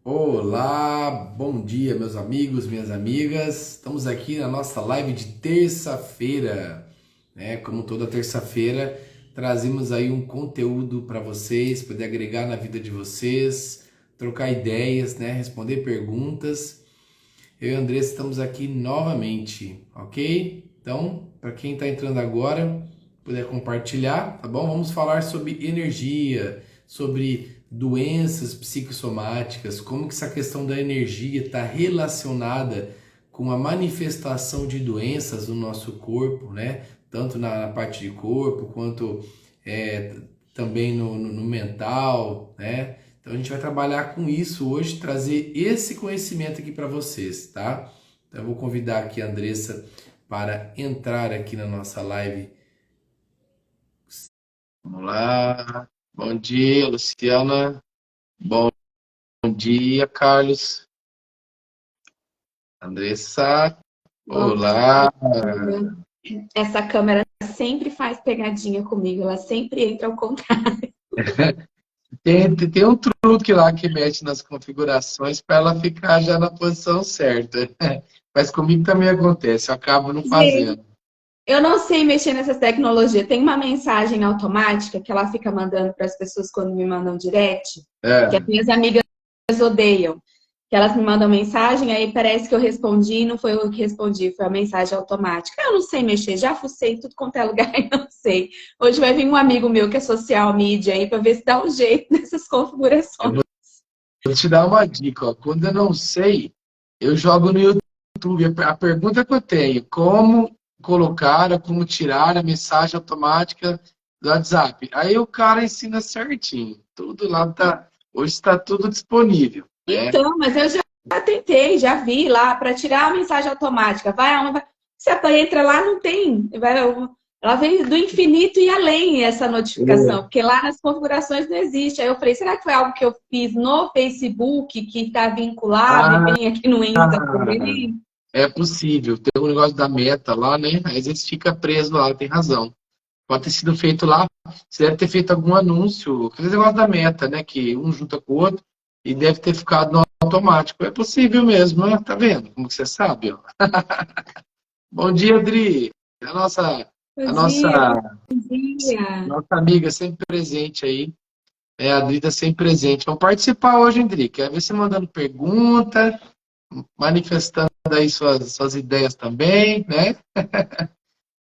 Olá, bom dia, meus amigos, minhas amigas. Estamos aqui na nossa live de terça-feira, né? Como toda terça-feira, trazemos aí um conteúdo para vocês, poder agregar na vida de vocês, trocar ideias, né? Responder perguntas. Eu e a Andressa estamos aqui novamente, ok? Então, para quem está entrando agora, puder compartilhar, tá bom? Vamos falar sobre energia, sobre doenças psicossomáticas, como que essa questão da energia está relacionada com a manifestação de doenças no nosso corpo, né? Tanto na parte de corpo quanto é, também no mental, né? Então a gente vai trabalhar com isso hoje, trazer esse conhecimento aqui para vocês, tá? Então eu vou convidar aqui a Andressa para entrar aqui na nossa live. Vamos lá. Bom dia, Luciana. Bom dia, Carlos. Andressa. Bom Olá. dia. Essa câmera sempre faz pegadinha comigo, ela sempre entra ao contrário. Tem um truque lá que mexe nas configurações para ela ficar já na posição certa. Mas comigo também acontece, eu acabo não Gente, fazendo. eu não sei mexer nessas tecnologias. Tem uma mensagem automática que ela fica mandando para as pessoas quando me mandam direct, que as É. minhas amigas odeiam. Que elas me mandam mensagem, aí parece que eu respondi, e não foi eu que respondi, foi a mensagem automática. Eu não sei mexer, já fucei tudo quanto é lugar e não sei. Hoje vai vir um amigo meu que é social media aí para ver se dá um jeito nessas Eu configurações. vou te dar uma dica, ó. Quando eu não sei, eu jogo no YouTube. A pergunta que eu tenho, como colocar ou como tirar a mensagem automática do WhatsApp? Aí o cara ensina certinho. Tudo lá tá. Hoje está tudo disponível, né? Então, mas eu já tentei, já vi lá para tirar a mensagem automática. Vai aonde vai. Você entra lá, não tem. Ela vem do infinito e além essa notificação, porque lá nas configurações não existe. Aí eu falei, será que foi algo que eu fiz no Facebook que está vinculado e Ah, vem aqui no Insta também? é possível. Tem um negócio da meta lá, né? Às vezes fica preso lá, tem razão. Pode ter sido feito lá. Você deve ter feito algum anúncio, aquele negócio da meta, né? Que um junta com o outro e deve ter ficado no automático. É possível mesmo, né? Tá vendo? Como que você sabe, ó. Bom dia, Adri. A nossa, Bom a nossa, dia, bom dia. nossa amiga sempre presente aí. É, a Adri tá sempre presente. Vamos participar hoje, hein, Adri? Quer ver você mandando pergunta, manifestando aí suas ideias também, né?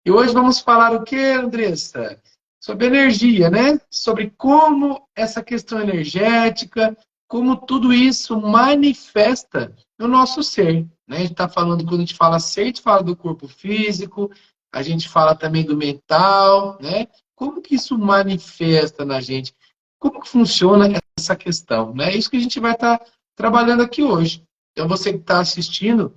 E hoje vamos falar o que, Andressa? Sobre energia, né? Sobre como essa questão energética, como tudo isso manifesta no nosso ser. Né? A gente está falando, quando a gente fala ser, a gente fala do corpo físico, a gente fala também do mental, né? Como que isso manifesta na gente? Como que funciona essa questão? Né? É isso que a gente vai estar trabalhando aqui hoje. Então, você que está assistindo,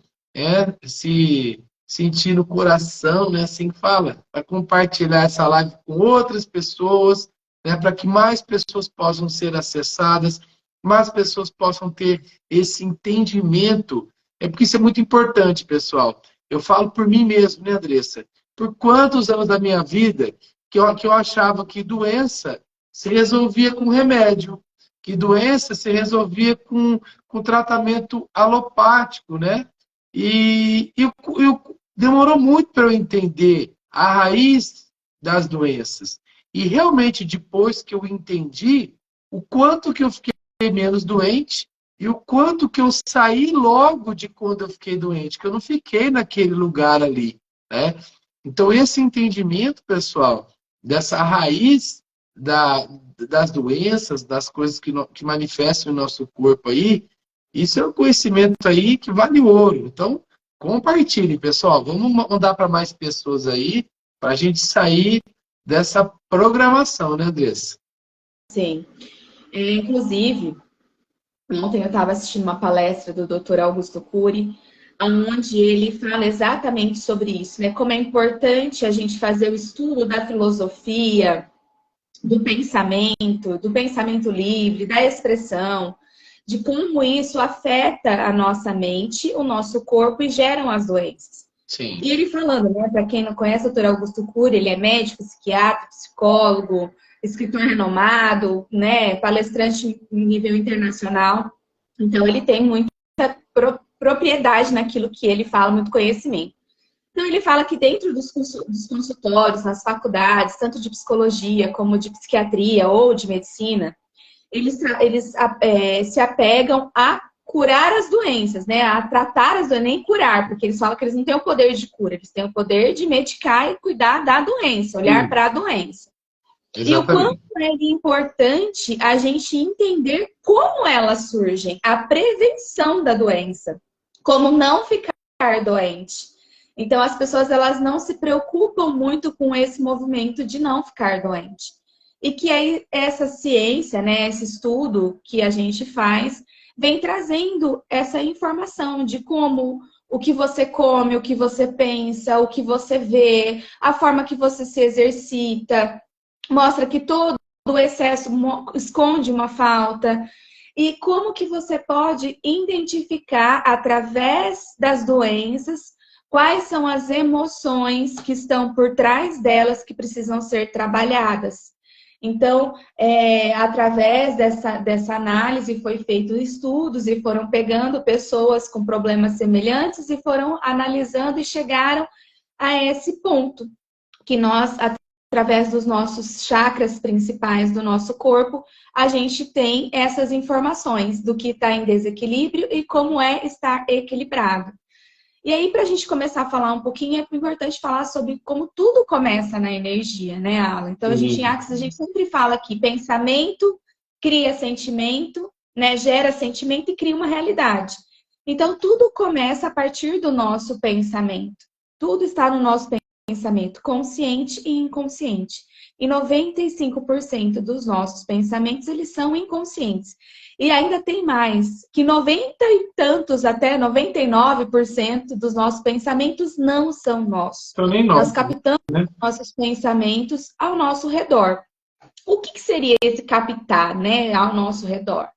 se sentir no coração, né? Assim que fala, para compartilhar essa live com outras pessoas, né? Para que mais pessoas possam ser acessadas, mais pessoas possam ter esse entendimento. É porque isso é muito importante, pessoal. Eu falo por mim mesmo, né, Andressa? Por quantos anos da minha vida que eu achava que doença se resolvia com remédio, que doença se resolvia com tratamento alopático, né? E demorou muito para eu entender a raiz das doenças. E realmente, depois que eu entendi o quanto que eu fiquei menos doente e o quanto que eu saí logo de quando eu fiquei doente, que eu não fiquei naquele lugar ali, né? Então, esse entendimento, pessoal, dessa raiz das doenças, das coisas que manifestam no nosso corpo aí, isso é um conhecimento aí que vale ouro. Então, compartilhe, pessoal. Vamos mandar para mais pessoas aí, para a gente sair dessa programação, né, Andressa? Sim. Inclusive, ontem eu estava assistindo uma palestra do Dr. Augusto Cury, onde ele fala exatamente sobre isso, né? Como é importante a gente fazer o estudo da filosofia, do pensamento livre, da expressão, de como isso afeta a nossa mente, o nosso corpo e geram as doenças. Sim. E ele falando, né, para quem não conhece, o Dr. Augusto Cury, ele é médico, psiquiatra, psicólogo, escritor renomado, né, palestrante em nível internacional. Então, ele tem muita propriedade naquilo que ele fala, muito conhecimento. Então, ele fala que dentro dos consultórios, nas faculdades, tanto de psicologia como de psiquiatria ou de medicina, eles se apegam a curar as doenças, né? A tratar as doenças, nem curar, porque eles falam que eles não têm o poder de cura, eles têm o poder de medicar e cuidar da doença, olhar para a doença. Exatamente. E o quanto é importante a gente entender como elas surgem, a prevenção da doença, como não ficar doente. Então, as pessoas elas não se preocupam muito com esse movimento de não ficar doente. E que aí, essa ciência, né, esse estudo que a gente faz, vem trazendo essa informação de como o que você come, o que você pensa, o que você vê, a forma que você se exercita, mostra que todo o excesso esconde uma falta. E como que você pode identificar, através das doenças, quais são as emoções que estão por trás delas que precisam ser trabalhadas. Então, através dessa análise, foi feito estudos e foram pegando pessoas com problemas semelhantes e foram analisando e chegaram a esse ponto, que nós, através dos nossos chakras principais do nosso corpo, a gente tem essas informações do que está em desequilíbrio e como é estar equilibrado. E aí, para a gente começar a falar um pouquinho, é importante falar sobre como tudo começa na energia, né, Alan? Então, a gente sempre fala que pensamento cria sentimento, né, gera sentimento e cria uma realidade. Então, tudo começa a partir do nosso pensamento. Tudo está no nosso pensamento, consciente e inconsciente. E 95% dos nossos pensamentos, eles são inconscientes. E ainda tem mais, que 90 e tantos, até 99% dos nossos pensamentos não são nossos. Então, nem nós, nós captamos, né, nossos pensamentos ao nosso redor. O que seria esse captar, né, ao nosso redor?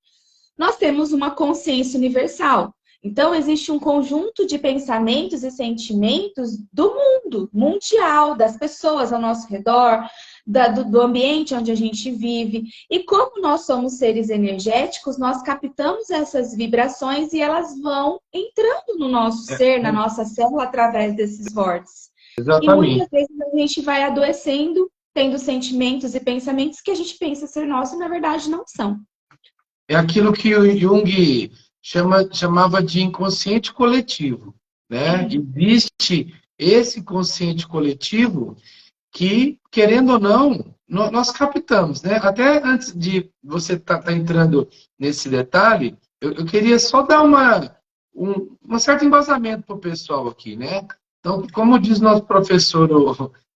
Nós temos uma consciência universal. Então, existe um conjunto de pensamentos e sentimentos do mundo, mundial, das pessoas ao nosso redor, do ambiente onde a gente vive. E como nós somos seres energéticos, nós captamos essas vibrações e elas vão entrando no nosso ser, na nossa célula, através desses vórtices. Exatamente. E muitas vezes a gente vai adoecendo, tendo sentimentos e pensamentos que a gente pensa ser nossos e, na verdade, não são. É aquilo que o Jung chamava de inconsciente coletivo, né? Existe esse consciente coletivo que, querendo ou não, nós captamos, né? Até antes de você estar entrando nesse detalhe, eu queria só dar um certo embasamento para o pessoal aqui, né? Então, como diz nosso professor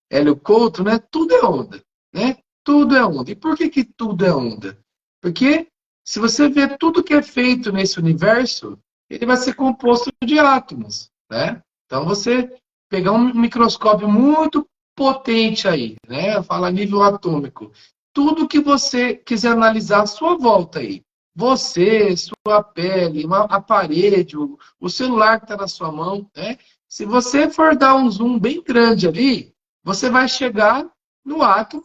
Hélio Couto, né? Tudo é onda, né? Tudo é onda. E por que tudo é onda? Porque se você vê tudo que é feito nesse universo, ele vai ser composto de átomos, né? Então, você pegar um microscópio muito potente aí, né? Fala a nível atômico. Tudo que você quiser analisar à sua volta aí, você, sua pele, a parede, o celular que está na sua mão, né? Se você for dar um zoom bem grande ali, você vai chegar no átomo.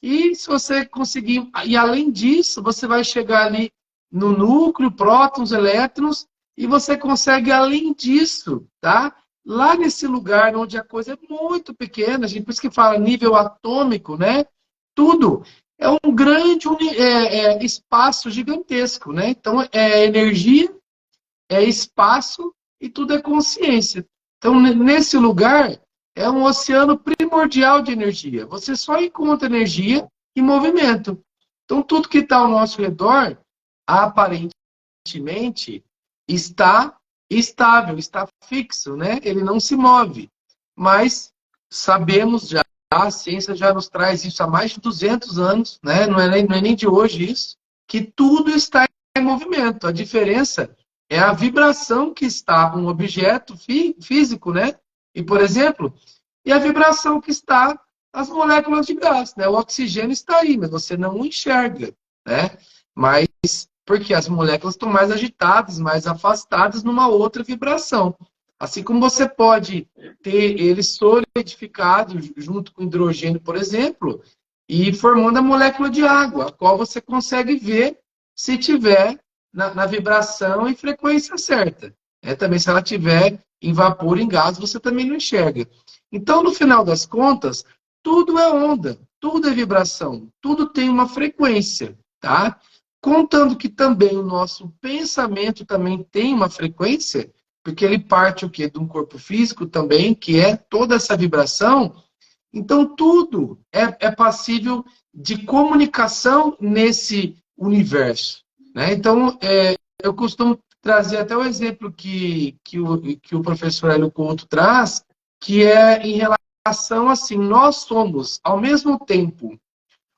E se você conseguir, e além disso, você vai chegar ali no núcleo, prótons, elétrons, e você consegue, além disso, tá? Lá nesse lugar onde a coisa é muito pequena, a gente, por isso que fala nível atômico, né? Tudo é um grande espaço gigantesco, né? Então, é energia, é espaço e tudo é consciência. Então, nesse lugar, é um oceano primordial de energia. Você só encontra energia em movimento. Então, tudo que está ao nosso redor, aparentemente, está estável, está fixo, né? Ele não se move. Mas sabemos já, a ciência já nos traz isso há mais de 200 anos, né? Não é nem de hoje isso, que tudo está em movimento. A diferença é a vibração que está um objeto físico, né? E, por exemplo, e a vibração que está as moléculas de gás, né? O oxigênio está aí, mas você não o enxerga, né? Mas porque as moléculas estão mais agitadas, mais afastadas numa outra vibração. Assim como você pode ter ele solidificado junto com hidrogênio, por exemplo, e formando a molécula de água, a qual você consegue ver se tiver na vibração e frequência certa. Também se ela tiver em vapor, em gás, você também não enxerga. Então, no final das contas, tudo é onda, tudo é vibração, tudo tem uma frequência, tá? Contando que também o nosso pensamento também tem uma frequência, porque ele parte o quê? De um corpo físico também, que é toda essa vibração. Então, tudo é passível de comunicação nesse universo, né? Então, eu costumo trazer até o exemplo que o professor Hélio Couto traz, que é em relação assim, nós somos, ao mesmo tempo,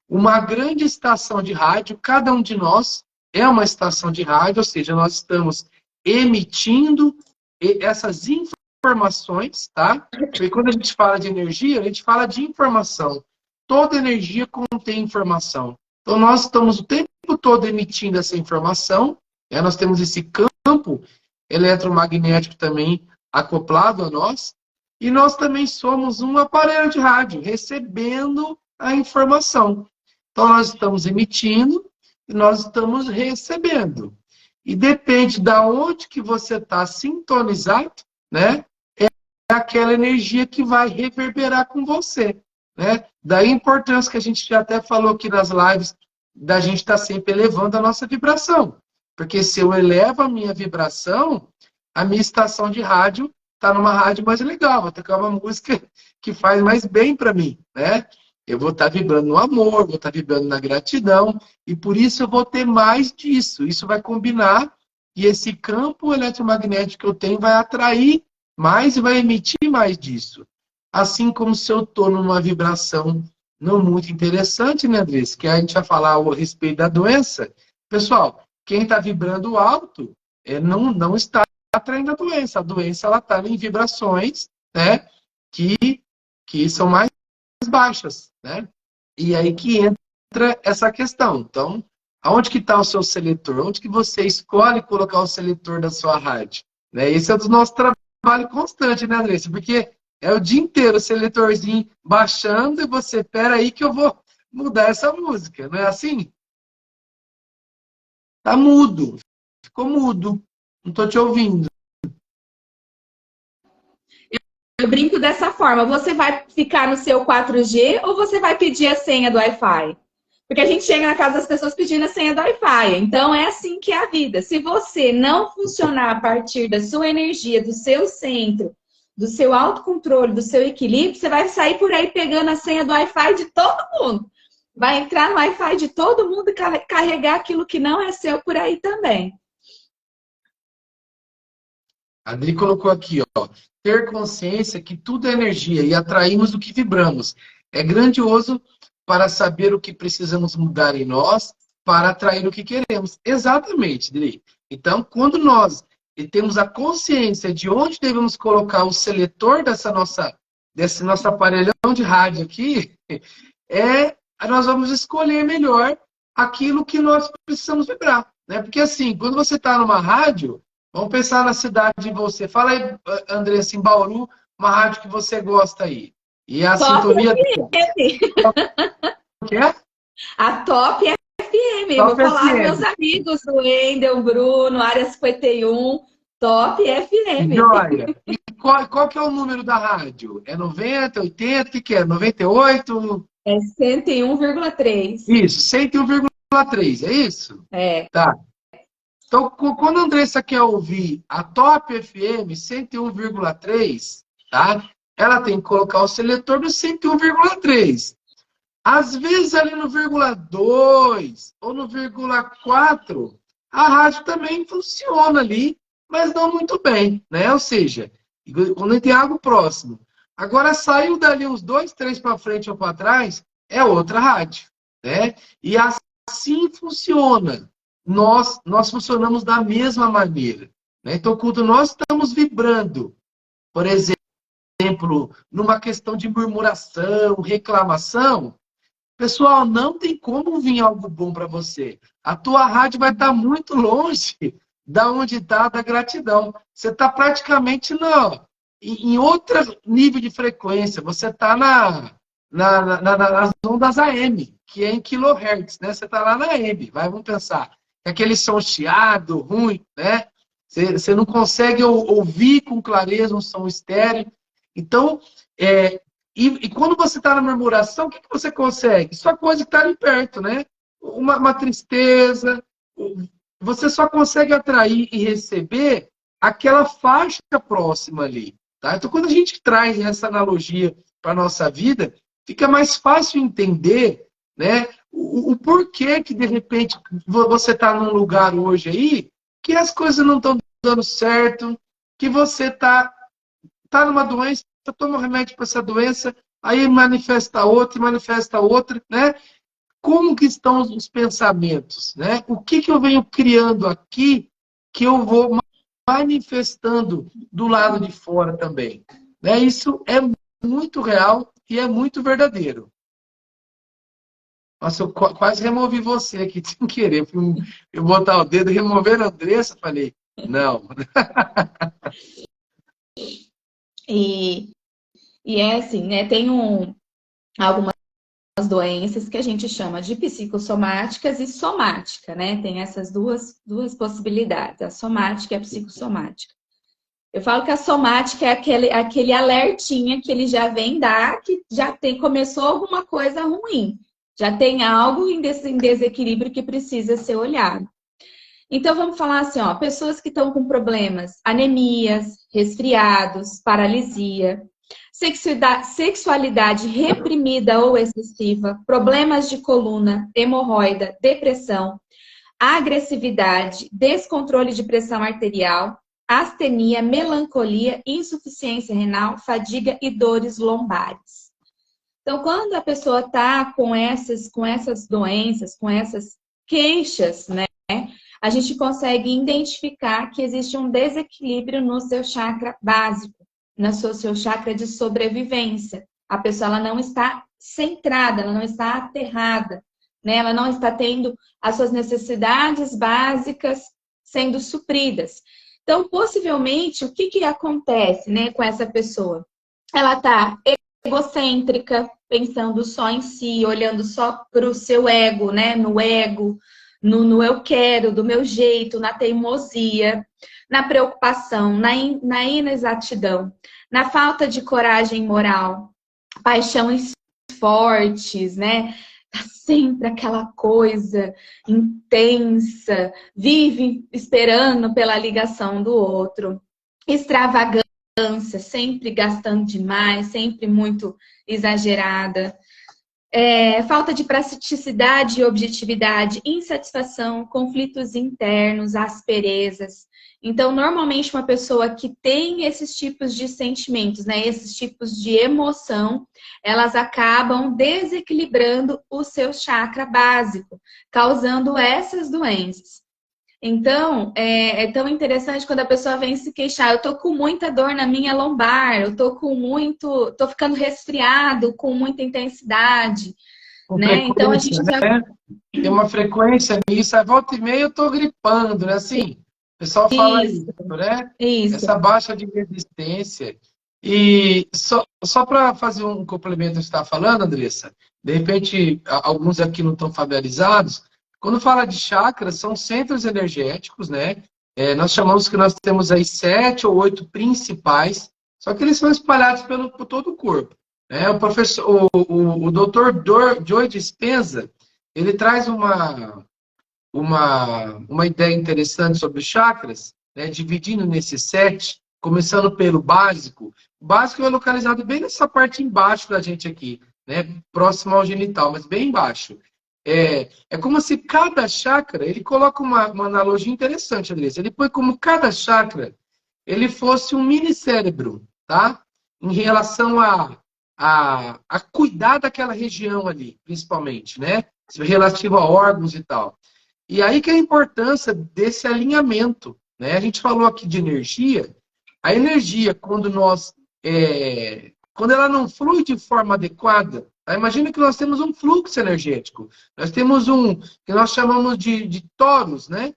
uma grande estação de rádio, cada um de nós é uma estação de rádio, ou seja, nós estamos emitindo essas informações, tá? Porque quando a gente fala de energia, a gente fala de informação. Toda energia contém informação. Então, nós estamos o tempo todo emitindo essa informação, nós temos esse campo eletromagnético também acoplado a nós, e nós também somos um aparelho de rádio, recebendo a informação. Então, nós estamos emitindo e nós estamos recebendo. E depende de onde que você está sintonizado, né? É aquela energia que vai reverberar com você, né? Daí a importância que a gente já até falou aqui nas lives, da gente estar sempre elevando a nossa vibração. Porque se eu elevo a minha vibração, a minha estação de rádio está numa rádio mais legal, vou tocar uma música que faz mais bem para mim, né? Eu vou estar vibrando no amor, vou estar vibrando na gratidão, e por isso eu vou ter mais disso. Isso vai combinar, e esse campo eletromagnético que eu tenho vai atrair mais e vai emitir mais disso. Assim como se eu estou numa vibração não muito interessante, né, Andressa? Que a gente vai falar a respeito da doença. Pessoal, quem está vibrando alto não está atraindo a doença. A doença está em vibrações, né, que são mais baixas, né? E aí que entra essa questão. Então, aonde que está o seu seletor? Onde que você escolhe colocar o seletor da sua rádio? Né? Esse é o nosso trabalho constante, né, Andressa? Porque é o dia inteiro o seletorzinho baixando e você, peraí que eu vou mudar essa música, não é assim? Tá mudo. Ficou mudo. Não tô te ouvindo. Eu brinco dessa forma. Você vai ficar no seu 4G ou você vai pedir a senha do Wi-Fi? Porque a gente chega na casa das pessoas pedindo a senha do Wi-Fi. Então, é assim que é a vida. Se você não funcionar a partir da sua energia, do seu centro, do seu autocontrole, do seu equilíbrio, você vai sair por aí pegando a senha do Wi-Fi de todo mundo. Vai entrar no Wi-Fi de todo mundo e carregar aquilo que não é seu por aí também. A Adri colocou aqui, ó. Ter consciência que tudo é energia e atraímos o que vibramos. É grandioso para saber o que precisamos mudar em nós para atrair o que queremos. Exatamente, Adri. Então, quando nós temos a consciência de onde devemos colocar o seletor desse nosso aparelhão de rádio aqui, nós vamos escolher melhor aquilo que nós precisamos vibrar, né? Porque assim, quando você está numa rádio, vamos pensar na cidade de você. Fala aí, Andressa, em Bauru, uma rádio que você gosta aí. E a Top sintonia... FM. O que é? A Top FM. Top Vou falar FM. dos meus amigos, do Wendel, Bruno, Área 51. Top FM. Joia. E qual que é o número da rádio? É 90, 80, o que é? 98? É 101,3. Isso, 101,3, é isso? É. Tá. Então, quando a Andressa quer ouvir a Top FM 101,3, tá? Ela tem que colocar o seletor no 101,3. Às vezes, ali no 0,2 ou no 0,4, a rádio também funciona ali, mas não muito bem, né? Ou seja, quando tem algo próximo. Agora, saiu dali uns 2, 3 para frente ou para trás, é outra rádio, né? E assim funciona. Nós funcionamos da mesma maneira, né? Então, quando nós estamos vibrando, por exemplo, numa questão de murmuração, reclamação, pessoal, não tem como vir algo bom para você. A tua rádio vai estar muito longe da onde está da gratidão. Você está praticamente em outro nível de frequência. Você está nas ondas AM, que é em kilohertz, né? Você está lá na AM. Vamos pensar. aquele som chiado, ruim, né? Você não consegue ouvir com clareza um som estéreo. Então, e quando você está na murmuração, o que você consegue? Só coisa que está ali perto, né? Uma tristeza. Você só consegue atrair e receber aquela faixa próxima ali. Tá? Então, quando a gente traz essa analogia para a nossa vida, fica mais fácil entender, né, o porquê que, de repente, você está num lugar hoje aí que as coisas não estão dando certo, que você está numa doença, toma um remédio para essa doença, aí manifesta outra, né? Como que estão os pensamentos, né? O que eu venho criando aqui que eu vou manifestando do lado de fora também, né? Isso é muito real e é muito verdadeiro. Nossa, eu quase removi você aqui sem querer. Eu botar o dedo, remover a Andressa, falei, não. E é assim, né? Tem algumas doenças que a gente chama de psicossomáticas e somática, né? Tem essas duas possibilidades, a somática e a psicossomática. Eu falo que a somática é aquele alertinha que ele já vem dar, que já começou alguma coisa ruim. Já tem algo em desequilíbrio que precisa ser olhado. Então, vamos falar assim, ó, pessoas que estão com problemas, anemias, resfriados, paralisia, sexualidade reprimida ou excessiva, problemas de coluna, hemorroida, depressão, agressividade, descontrole de pressão arterial, astenia, melancolia, insuficiência renal, fadiga e dores lombares. Então, quando a pessoa está com essas doenças, com essas queixas, né, a gente consegue identificar que existe um desequilíbrio no seu chakra básico, no seu chakra de sobrevivência. A pessoa ela não está centrada, ela não está aterrada, né? Ela não está tendo as suas necessidades básicas sendo supridas. Então, possivelmente, o que acontece, né, com essa pessoa? Ela está egocêntrica, pensando só em si, olhando só para o seu ego, né? No ego, no eu quero, do meu jeito, na teimosia, na preocupação, na inexatidão, na falta de coragem moral, paixões fortes, né? Tá sempre aquela coisa intensa, vive esperando pela ligação do outro, extravagância, sempre gastando demais, sempre muito exagerada. Falta de praticidade e objetividade, insatisfação, conflitos internos, asperezas. Então, normalmente, uma pessoa que tem esses tipos de sentimentos, né, esses tipos de emoção, elas acabam desequilibrando o seu chakra básico, causando essas doenças. Então, é tão interessante quando a pessoa vem se queixar, eu tô com muita dor na minha lombar, eu tô ficando resfriado com muita intensidade, né? Então a gente já... Tem uma frequência nisso, a volta e meia eu tô gripando, né? Assim, o pessoal fala isso, né? Isso. Essa baixa de resistência. E só para fazer um complemento que você está falando, Andressa, de repente, alguns aqui não estão familiarizados. Quando fala de chakras, são centros energéticos, né? Nós chamamos que nós temos aí 7 ou 8 principais, só que eles são espalhados por todo o corpo. Né? O doutor Joe Dispenza, ele traz uma ideia interessante sobre os chakras, né? Dividindo nesses 7, começando pelo básico. O básico é localizado bem nessa parte embaixo da gente aqui, né? Próximo ao genital, mas bem embaixo. É como se cada chakra, ele coloca uma analogia interessante, Andressa. Ele põe como cada chakra, ele fosse um mini cérebro, tá? Em relação a cuidar daquela região ali, principalmente, né? Relativo a órgãos e tal. E aí que é a importância desse alinhamento, né? A gente falou aqui de energia. A energia, quando ela não flui de forma adequada, tá? Imagina que nós temos um fluxo energético. Nós temos que nós chamamos de toros, né?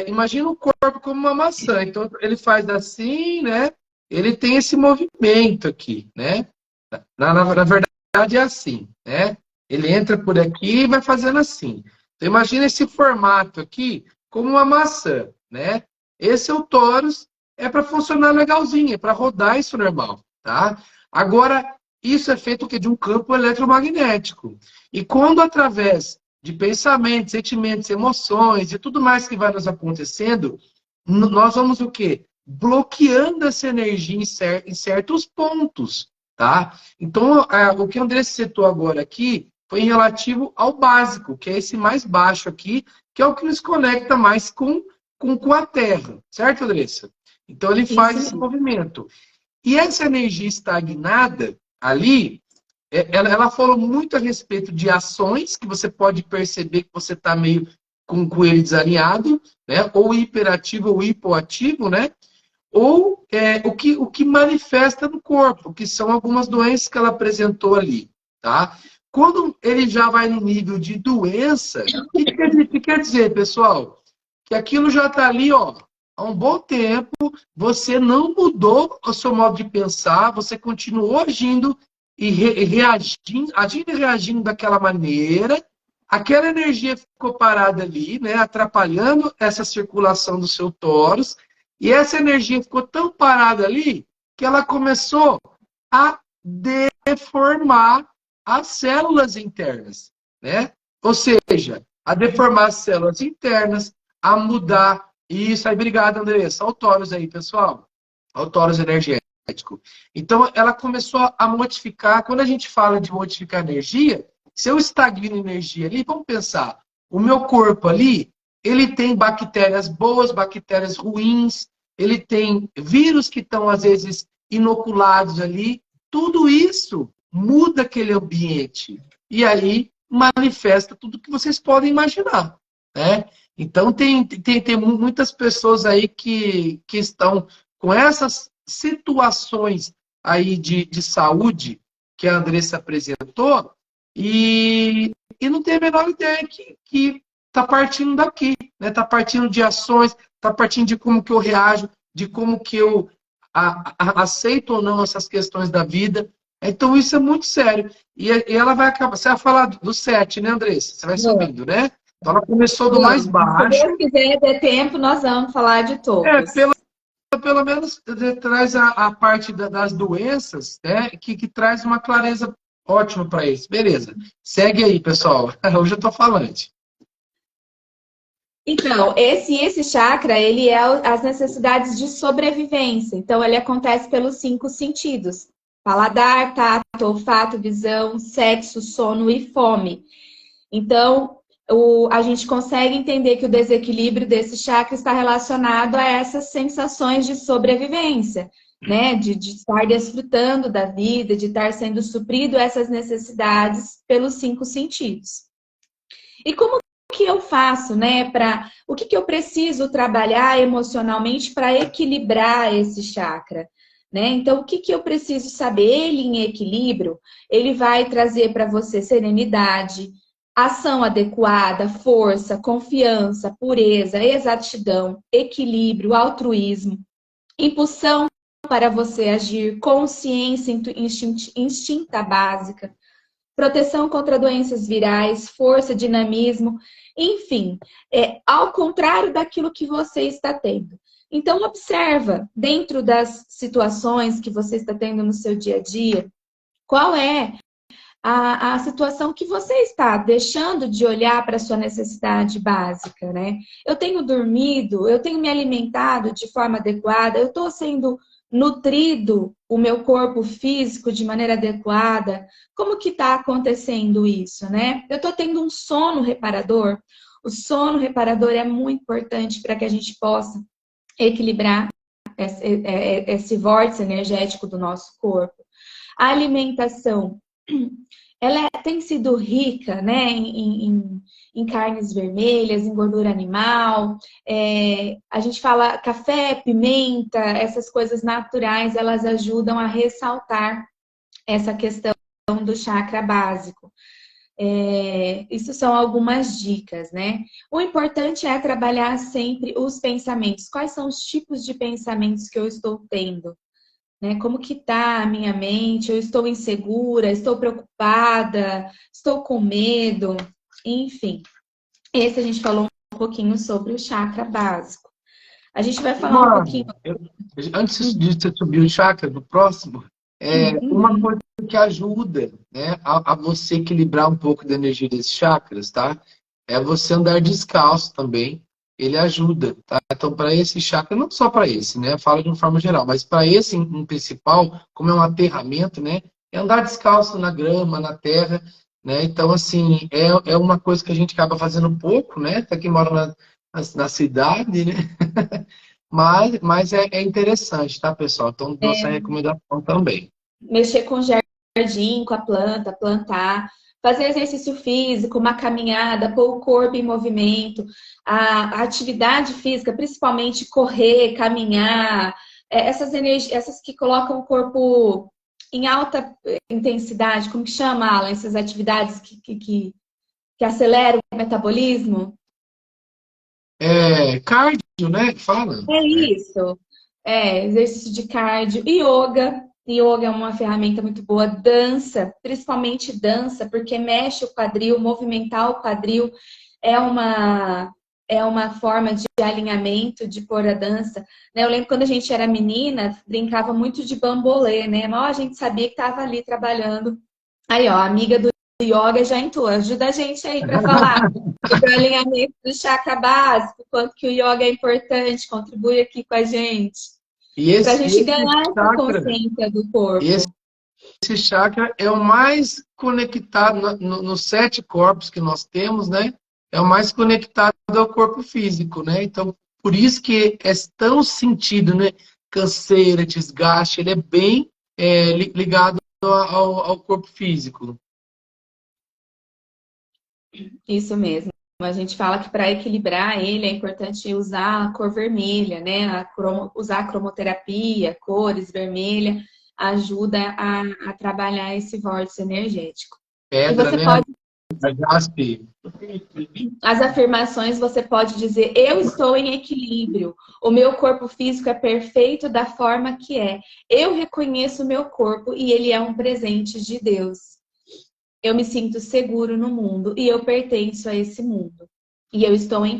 Imagina o corpo como uma maçã. Então, ele faz assim, né? Ele tem esse movimento aqui, né? Na verdade, é assim, né? Ele entra por aqui e vai fazendo assim. Então, imagina esse formato aqui como uma maçã, né? Esse é o torus, é para funcionar legalzinho, é para rodar isso normal, tá? Agora, isso é feito o quê? De um campo eletromagnético. E quando através de pensamentos, sentimentos, emoções e tudo mais que vai nos acontecendo, nós vamos o quê? Bloqueando essa energia em certos pontos, tá? Então, o que o André citou agora aqui foi em relativo ao básico, que é esse mais baixo aqui, que é o que nos conecta mais com a Terra, certo, Andressa? Então, ele faz Isso esse mesmo. movimento. E essa energia estagnada ali, ela falou muito a respeito de ações que você pode perceber que você está meio com ele desalinhado, né? Ou hiperativo ou hipoativo, né? Ou o que manifesta no corpo, que são algumas doenças que ela apresentou ali, tá? Quando ele já vai no nível de doença, que quer dizer, pessoal? Que aquilo já está ali, ó, há um bom tempo, você não mudou o seu modo de pensar, você continuou agindo e agindo e reagindo daquela maneira, aquela energia ficou parada ali, né, atrapalhando essa circulação do seu tórax, e essa energia ficou tão parada ali que ela começou a deformar as células internas, né? Ou seja, a deformar as células internas, a mudar isso. Aí, obrigado, Andressa. Olha o tórax aí, pessoal. Olha o tórax energético. Então, ela começou a modificar. Quando a gente fala de modificar energia, se eu estagno energia ali, vamos pensar, o meu corpo ali, ele tem bactérias boas, bactérias ruins, ele tem vírus que estão, às vezes, inoculados ali. Tudo isso muda aquele ambiente. E aí manifesta tudo que vocês podem imaginar, né? Então, tem muitas pessoas aí que estão com essas situações aí de saúde que a Andressa apresentou e não tem a menor ideia que está partindo daqui, né? Está partindo de ações, está partindo de como que eu reajo, de como que eu aceito ou não essas questões da vida. Então, isso é muito sério. E ela vai acabar. Você vai falar do 7, né, Andressa? Você vai subindo, né? Então, ela começou do mais Vamos. Se baixo. Deus quiser ter tempo, nós vamos falar de É, todos. pelo menos traz a parte das doenças, né? Que traz uma clareza ótima para isso. Beleza. Segue aí, pessoal. Hoje eu tô falante. Então, esse chakra, ele é as necessidades de sobrevivência. Então, ele acontece pelos 5 sentidos: paladar, tato, olfato, visão, sexo, sono e fome. Então, a gente consegue entender que o desequilíbrio desse chakra está relacionado a essas sensações de sobrevivência, né? De estar desfrutando da vida, de estar sendo suprido essas necessidades pelos 5 sentidos. E como que eu faço, né? O que eu preciso trabalhar emocionalmente para equilibrar esse chakra? Né? Então, o que eu preciso saber? Ele em equilíbrio, ele vai trazer para você serenidade, ação adequada, força, confiança, pureza, exatidão, equilíbrio, altruísmo, impulsão para você agir, consciência instinta básica, proteção contra doenças virais, força, dinamismo, enfim, ao contrário daquilo que você está tendo. Então, observa, dentro das situações que você está tendo no seu dia a dia, qual é a situação que você está deixando de olhar para a sua necessidade básica, né? Eu tenho dormido, eu tenho me alimentado de forma adequada, eu estou sendo nutrido o meu corpo físico de maneira adequada. Como que está acontecendo isso, né? Eu estou tendo um sono reparador. O sono reparador é muito importante para que a gente possa equilibrar esse vórtice energético do nosso corpo. A alimentação, ela tem sido rica, né, em carnes vermelhas, em gordura animal. A gente fala café, pimenta, essas coisas naturais, elas ajudam a ressaltar essa questão do chakra básico. Isso são algumas dicas, né? O importante é trabalhar sempre os pensamentos. Quais são os tipos de pensamentos que eu estou tendo? Né? Como que tá a minha mente? Eu estou insegura, estou preocupada, estou com medo, enfim. Esse a gente falou pouquinho sobre o chakra básico. A gente vai falar um pouquinho... Antes de você subir o chakra do próximo, uma coisa que ajuda, né, a você equilibrar um pouco da energia desses chakras, tá? É você andar descalço também. Ele ajuda, tá? Então, para esse chakra, não só para esse, né? Eu falo de uma forma geral, mas para esse em principal, como é um aterramento, né? É andar descalço na grama, na terra, né? Então, assim, é uma coisa que a gente acaba fazendo pouco, né? Até quem mora na cidade, né? Mas é interessante, tá, pessoal? Então, dou essa recomendação também. Mexer com o jardim, com a planta, plantar, fazer exercício físico, uma caminhada, pôr o corpo em movimento, a atividade física, principalmente correr, caminhar, essas energias, essas que colocam o corpo em alta intensidade, como que chama, Alan, essas atividades que aceleram o metabolismo? Cardio, né? Fala. É isso. Exercício de cardio. Yoga. Yoga é uma ferramenta muito boa. Dança, principalmente dança, porque mexe o quadril, movimentar o quadril é uma forma de alinhamento, de pôr a dança. Né? Eu lembro quando a gente era menina, brincava muito de bambolê, né? Mas a gente sabia que estava ali trabalhando. Aí, ó, a amiga do yoga já entrou. Ajuda a gente aí para falar sobre o alinhamento do chakra básico, quanto que o yoga é importante, contribui aqui com a gente. Para a gente ganhar essa consciência do corpo. Esse chakra é o mais conectado nos 7 corpos que nós temos, né? É o mais conectado ao corpo físico, né? Então, por isso que é tão sentido, né? Canseira, desgaste, ele é bem ligado ao corpo físico. Isso mesmo. A gente fala que para equilibrar ele é importante usar a cor vermelha, né? Usar a cromoterapia, cores vermelha, ajuda a trabalhar esse vórtice energético. Pedra, e você né? As afirmações você pode dizer: eu estou em equilíbrio, o meu corpo físico é perfeito da forma que é, eu reconheço o meu corpo e ele é um presente de Deus. Eu me sinto seguro no mundo e eu pertenço a esse mundo. E eu estou em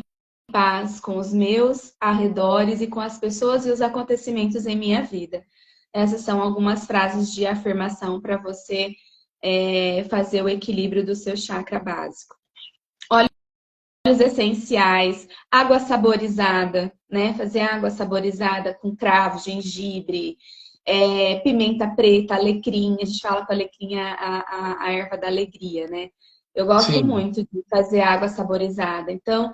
paz com os meus arredores e com as pessoas e os acontecimentos em minha vida. Essas são algumas frases de afirmação para você fazer o equilíbrio do seu chakra básico. Óleos essenciais, água saborizada, né? Fazer água saborizada com cravo, gengibre, pimenta preta, alecrim. A gente fala que o alecrim é a erva da alegria, né? Eu gosto muito de fazer água saborizada. Então,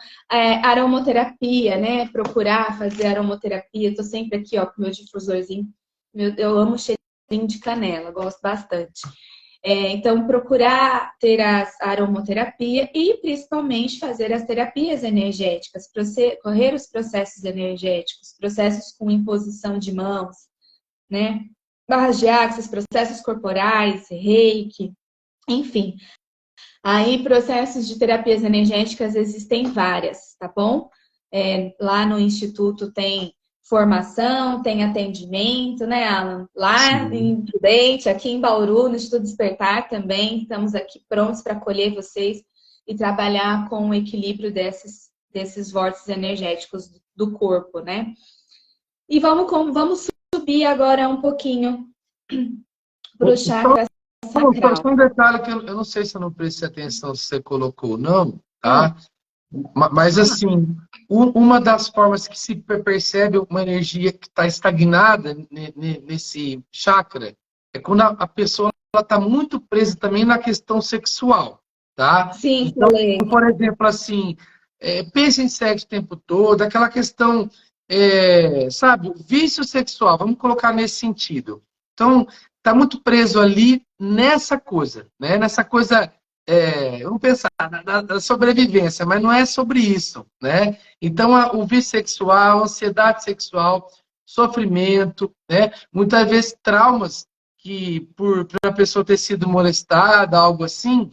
aromoterapia, né? Procurar fazer aromoterapia. Estou sempre aqui, ó, com o meu difusorzinho. Eu amo cheirinho de canela, gosto bastante. Então, procurar ter a aromoterapia e, principalmente, fazer as terapias energéticas, correr os processos energéticos, processos com imposição de mãos, né? Barras de axis, processos corporais, reiki, enfim. Aí, processos de terapias energéticas existem várias, tá bom? Lá no Instituto tem formação, tem atendimento, né, Alan? Lá em Prudente, aqui em Bauru, no Instituto Despertar também, estamos aqui prontos para acolher vocês e trabalhar com o equilíbrio desses vórtices energéticos do corpo, né? E vamos subir agora um pouquinho para o chakra sacral. Só um detalhe que eu não sei se eu não prestei atenção se você colocou ou não, tá? Mas, assim, uma das formas que se percebe uma energia que está estagnada nesse chakra é quando a pessoa está muito presa também na questão sexual, tá? Sim, então, por exemplo, assim, pensa em sexo o tempo todo, aquela questão, sabe, vício sexual, vamos colocar nesse sentido. Então, está muito preso ali nessa coisa, né? Nessa coisa... vamos pensar na sobrevivência, mas não é sobre isso, né? Então, o vício sexual, a ansiedade sexual, sofrimento, né? Muitas vezes traumas que, por a pessoa ter sido molestada, algo assim,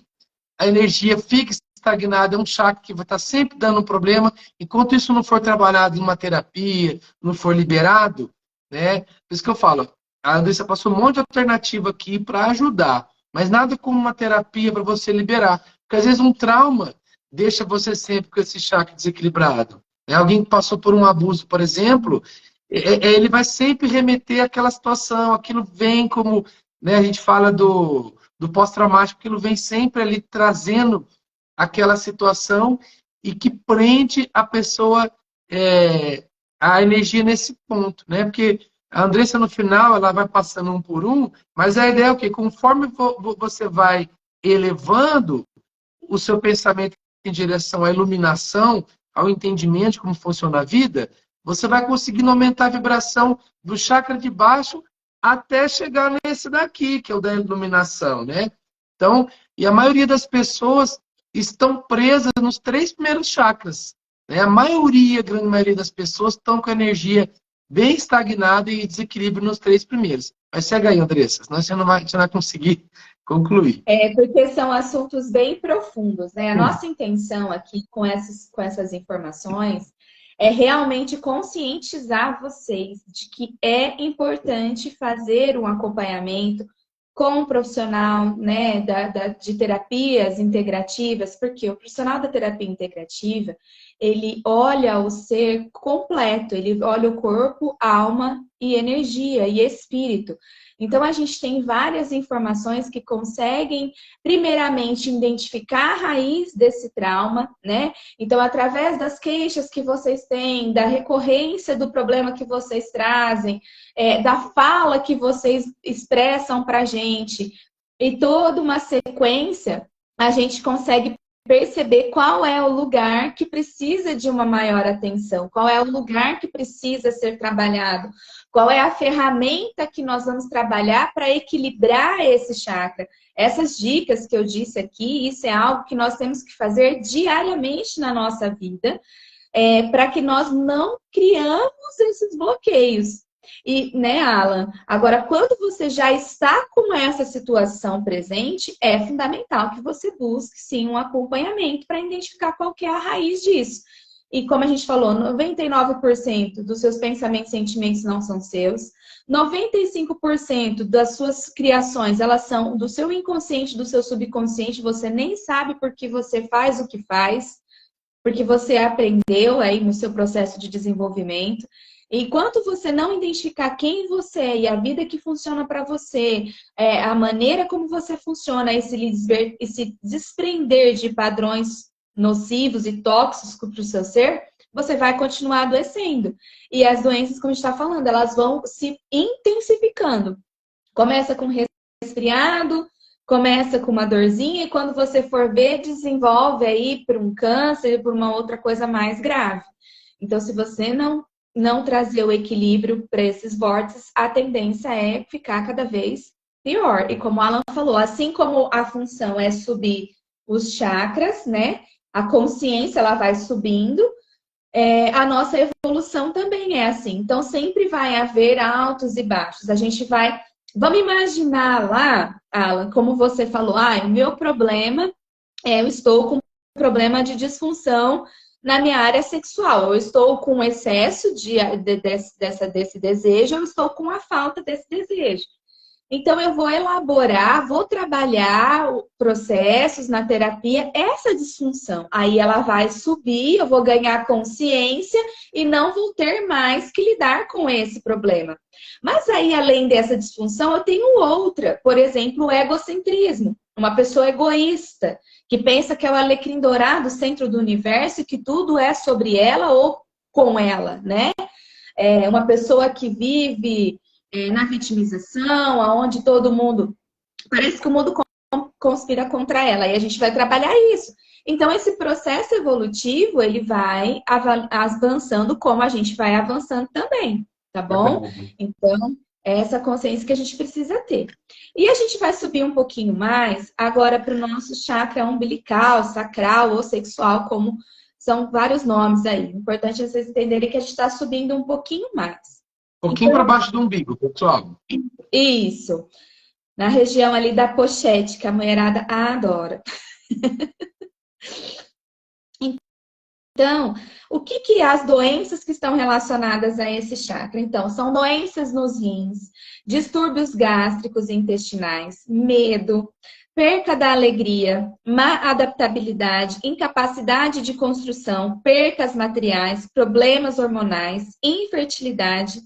a energia fica estagnada, é um chakra que vai estar sempre dando um problema, enquanto isso não for trabalhado em uma terapia, não for liberado, né? Por isso que eu falo, a Andressa passou um monte de alternativa aqui para ajudar. Mas nada como uma terapia para você liberar. Porque às vezes um trauma deixa você sempre com esse chakra desequilibrado? Alguém que passou por um abuso, por exemplo, ele vai sempre remeter àquela situação, aquilo vem como, né, a gente fala do pós-traumático, aquilo vem sempre ali trazendo aquela situação e que prende a pessoa, a energia nesse ponto, né? Porque a Andressa, no final, ela vai passando um por um, mas a ideia é o quê? Conforme você vai elevando o seu pensamento em direção à iluminação, ao entendimento de como funciona a vida, você vai conseguindo aumentar a vibração do chakra de baixo até chegar nesse daqui, que é o da iluminação, né? Então, e a maioria das pessoas estão presas nos 3 primeiros chakras, né? A maioria, a grande maioria das pessoas estão com a energia bem estagnada e desequilíbrio nos 3 primeiros. Mas segue aí, Andressa, senão você não vai conseguir concluir. Porque são assuntos bem profundos, né? A nossa intenção aqui com essas informações é realmente conscientizar vocês de que é importante fazer um acompanhamento com um profissional, né, de terapias integrativas, porque o profissional da terapia integrativa, ele olha o ser completo, ele olha o corpo, alma e energia e espírito. Então, a gente tem várias informações que conseguem, primeiramente, identificar a raiz desse trauma, né? Então, através das queixas que vocês têm, da recorrência do problema que vocês trazem, da fala que vocês expressam para a gente, e toda uma sequência, a gente consegue perceber qual é o lugar que precisa de uma maior atenção, qual é o lugar que precisa ser trabalhado, qual é a ferramenta que nós vamos trabalhar para equilibrar esse chakra. Essas dicas que eu disse aqui, isso é algo que nós temos que fazer diariamente na nossa vida, para que nós não criamos esses bloqueios. E, né, Alan? Agora, quando você já está com essa situação presente, é fundamental que você busque, sim, um acompanhamento para identificar qual que é a raiz disso. E como a gente falou, 99% dos seus pensamentos e sentimentos não são seus. 95% das suas criações, elas são do seu inconsciente, do seu subconsciente. Você nem sabe por que você faz o que faz, porque você aprendeu aí no seu processo de desenvolvimento. Enquanto você não identificar quem você é e a vida que funciona para você, a maneira como você funciona e se desprender de padrões nocivos e tóxicos para o seu ser, você vai continuar adoecendo. E as doenças, como a gente está falando, elas vão se intensificando. Começa com resfriado, começa com uma dorzinha e quando você for ver, desenvolve aí por um câncer, por uma outra coisa mais grave. Então, se você não trazer o equilíbrio para esses vórtices, a tendência é ficar cada vez pior. E como o Alan falou, assim como a função é subir os chakras, né? A consciência, ela vai subindo, a nossa evolução também é assim. Então, sempre vai haver altos e baixos. A gente vai... Vamos imaginar lá, Alan, como você falou, o meu problema eu estou com um problema de disfunção na minha área sexual. Eu estou com excesso desse desejo, eu estou com a falta desse desejo. Então, eu vou elaborar, vou trabalhar processos na terapia, essa disfunção. Aí ela vai subir, eu vou ganhar consciência e não vou ter mais que lidar com esse problema. Mas aí, além dessa disfunção, eu tenho outra. Por exemplo, o egocentrismo. Uma pessoa egoísta, que pensa que é o alecrim dourado, centro do universo, e que tudo é sobre ela ou com ela, né? Uma pessoa que vive na vitimização, onde todo mundo... Parece que o mundo conspira contra ela. E a gente vai trabalhar isso. Então, esse processo evolutivo, ele vai avançando como a gente vai avançando também, tá bom? Então, é essa consciência que a gente precisa ter. E a gente vai subir um pouquinho mais agora para o nosso chakra umbilical, sacral ou sexual, como são vários nomes aí. O importante é vocês entenderem que a gente está subindo um pouquinho mais. Um pouquinho para baixo do umbigo, pessoal. Isso. Na região ali da pochete, que a mulherada adora. Então, o que as doenças que estão relacionadas a esse chakra? Então, são doenças nos rins, distúrbios gástricos e intestinais, medo, perca da alegria, má adaptabilidade, incapacidade de construção, percas materiais, problemas hormonais, infertilidade,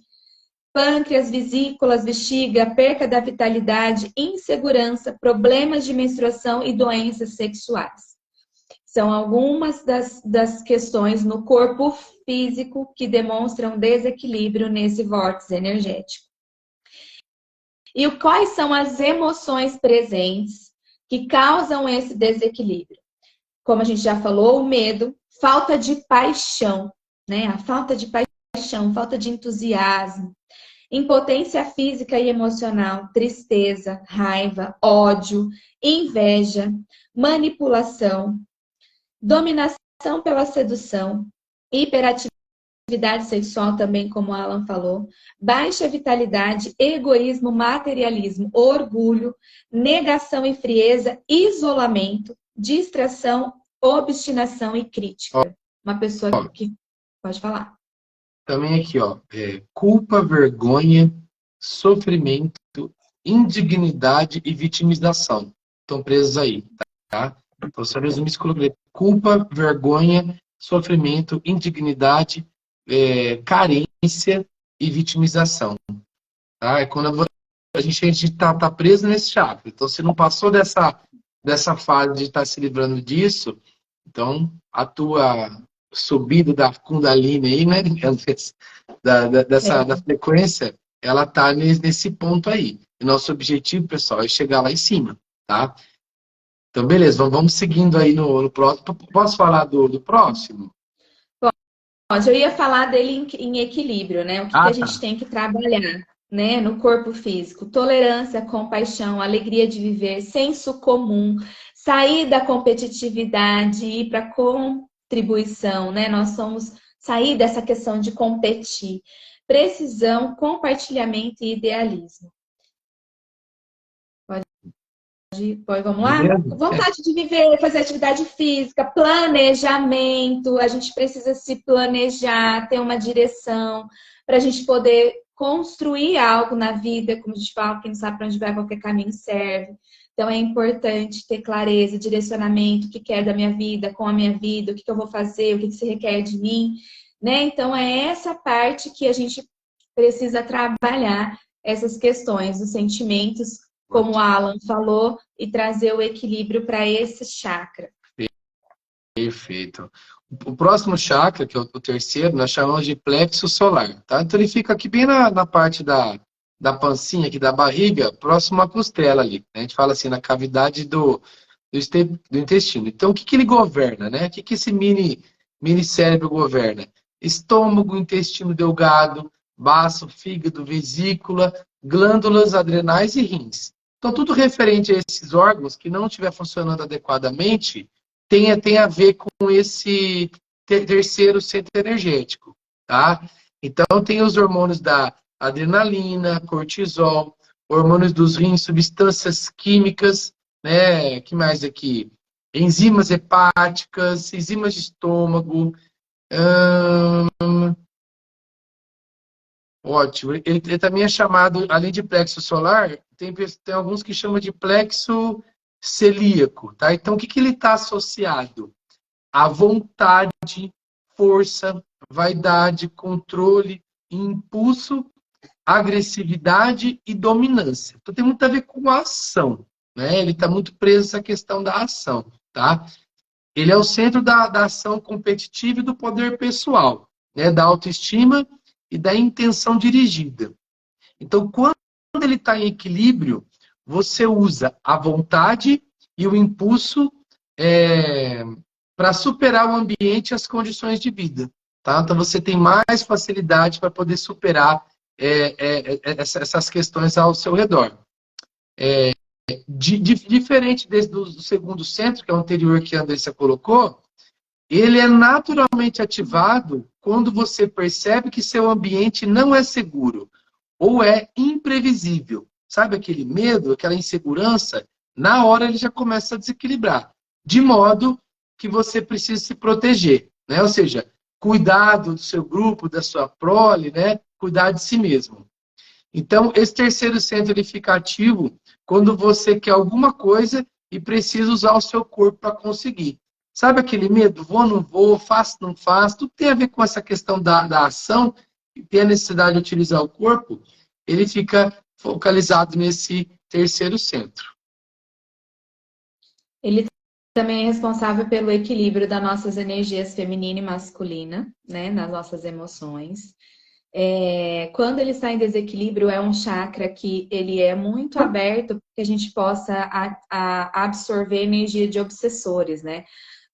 pâncreas, vesículas, bexiga, perca da vitalidade, insegurança, problemas de menstruação e doenças sexuais. São algumas das questões no corpo físico que demonstram desequilíbrio nesse vórtice energético. E quais são as emoções presentes que causam esse desequilíbrio? Como a gente já falou, o medo, falta de paixão, né? A falta de paixão, falta de entusiasmo, impotência física e emocional, tristeza, raiva, ódio, inveja, manipulação, dominação pela sedução, hiperatividade sexual também, como o Alan falou, baixa vitalidade, egoísmo, materialismo, orgulho, negação e frieza, isolamento, distração, obstinação e crítica. Uma pessoa que pode falar. Também aqui, ó, culpa, vergonha, sofrimento, indignidade e vitimização. Estão presos aí, tá? Então, só resumir isso, culpa, vergonha, sofrimento, indignidade, carência e vitimização. Tá? É quando a gente tá preso nesse chakra. Então, se não passou dessa fase de estar se livrando disso, então a tua subida da Kundalini aí, né? Da frequência, ela tá nesse ponto aí. E nosso objetivo, pessoal, é chegar lá em cima, tá? Então, beleza, vamos seguindo aí no próximo. Posso falar do próximo? Pode, eu ia falar dele em equilíbrio, né? O que a gente tem que trabalhar, né? No corpo físico. Tolerância, compaixão, alegria de viver, senso comum, sair da competitividade, ir para contribuição, né? Nós somos sair dessa questão de competir. Precisão, compartilhamento e idealismo. Vamos lá? Vontade de viver, fazer atividade física, planejamento. A gente precisa se planejar, ter uma direção para a gente poder construir algo na vida. Como a gente fala, quem não sabe para onde vai, qualquer caminho serve. Então é importante ter clareza, direcionamento, o que quer da minha vida, com a minha vida, o que eu vou fazer, o que se requer de mim, né? Então é essa parte que a gente precisa trabalhar, essas questões, os sentimentos, como o Alan falou, e trazer o equilíbrio para esse chakra. Perfeito. O próximo chakra, que é o terceiro, nós chamamos de plexo solar, tá? Então ele fica aqui bem na parte da pancinha, aqui da barriga, próximo à costela ali. Né? A gente fala assim, na cavidade do intestino. Então o que ele governa, né? O que esse mini cérebro governa? Estômago, intestino delgado, baço, fígado, vesícula, glândulas adrenais e rins. Então, tudo referente a esses órgãos que não estiver funcionando adequadamente tem a ver com esse terceiro centro energético, tá? Então, tem os hormônios da adrenalina, cortisol, hormônios dos rins, substâncias químicas, né? Que mais aqui? Enzimas hepáticas, enzimas de estômago. Ótimo. Ele também é chamado, além de plexo solar, tem alguns que chamam de plexo celíaco, tá? Então, o que ele está associado? A vontade, força, vaidade, controle, impulso, agressividade e dominância. Então, tem muito a ver com a ação, né? Ele está muito preso nessa questão da ação, tá? Ele é o centro da ação competitiva e do poder pessoal, né? Da autoestima e da intenção dirigida. Então, quando ele está em equilíbrio, você usa a vontade e o impulso para superar o ambiente e as condições de vida. Tá? Então, você tem mais facilidade para poder superar essas questões ao seu redor. Diferente do segundo centro, que é o anterior que a Andressa colocou, ele é naturalmente ativado quando você percebe que seu ambiente não é seguro ou é imprevisível. Sabe aquele medo, aquela insegurança? Na hora ele já começa a desequilibrar. De modo que você precisa se proteger. né? Ou seja, cuidado do seu grupo, da sua prole, né? Cuidar de si mesmo. Então, esse terceiro centro ele fica ativo quando você quer alguma coisa e precisa usar o seu corpo para conseguir. Sabe aquele medo? Vou, não vou, faço, não faço? Tudo tem a ver com essa questão da ação e ter a necessidade de utilizar o corpo. Ele fica focalizado nesse terceiro centro. Ele também é responsável pelo equilíbrio das nossas energias feminina e masculina, né? Nas nossas emoções. Quando ele está em desequilíbrio, é um chakra que ele é muito aberto para que a gente possa absorver energia de obsessores, né?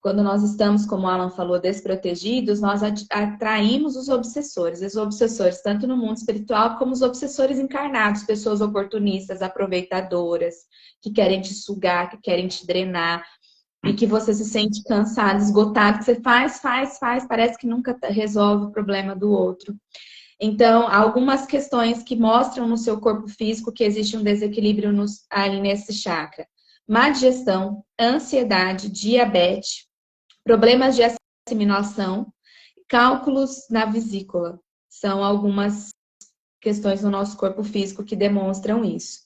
Quando nós estamos, como o Alan falou, desprotegidos, nós atraímos os obsessores, tanto no mundo espiritual como os obsessores encarnados, pessoas oportunistas, aproveitadoras, que querem te sugar, que querem te drenar, e que você se sente cansado, esgotado, que você faz, parece que nunca resolve o problema do outro. Então, algumas questões que mostram no seu corpo físico que existe um desequilíbrio ali nesse chakra. Má digestão, ansiedade, diabetes, problemas de assimilação, cálculos na vesícula. São algumas questões no nosso corpo físico que demonstram isso.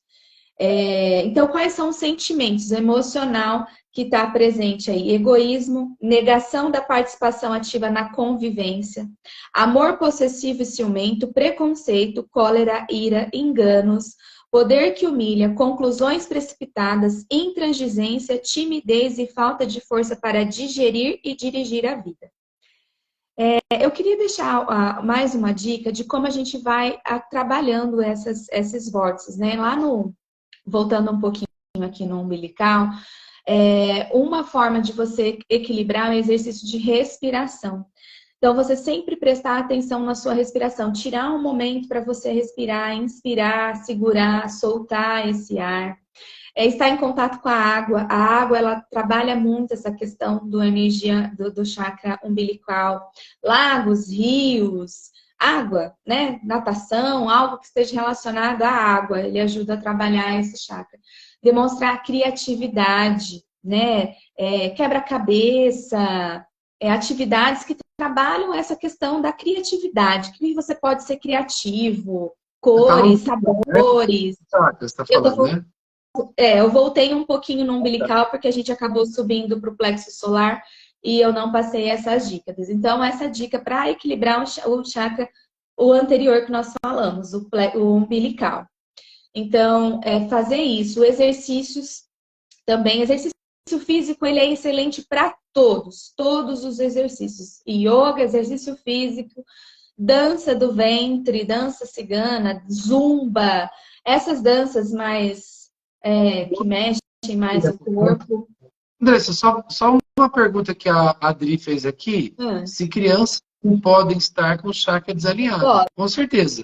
Então, quais são os sentimentos? Emocional que está presente aí: egoísmo, negação da participação ativa na convivência, amor possessivo e ciumento, preconceito, cólera, ira, enganos, poder que humilha, conclusões precipitadas, intransigência, timidez e falta de força para digerir e dirigir a vida. Eu queria deixar mais uma dica de como a gente vai trabalhando esses vórtices, né? Voltando um pouquinho aqui no umbilical, uma forma de você equilibrar é o exercício de respiração. Então, você sempre prestar atenção na sua respiração, tirar um momento para você respirar, inspirar, segurar, soltar esse ar. Estar em contato com a água. A água, ela trabalha muito essa questão do energia do chakra umbilical. Lagos, rios, água, né? Natação, algo que esteja relacionado à água, ele ajuda a trabalhar esse chakra. Demonstrar criatividade, né? Quebra-cabeça, atividades que trabalham essa questão da criatividade, que você pode ser criativo, cores, sabores. Você tá falando, né? Eu voltei um pouquinho no umbilical porque a gente acabou subindo para o plexo solar e eu não passei essas dicas. Então, essa dica para equilibrar o chakra, o anterior que nós falamos, o umbilical. Então, fazer isso. Exercícios também. Exercício físico, ele é excelente para todos os exercícios. Yoga, exercício físico, dança do ventre, dança cigana, zumba, essas danças mais que mexem mais o corpo. Andressa, só uma pergunta que a Adri fez aqui. Se crianças não podem estar com o chakra desalinhado. Pode. Com certeza.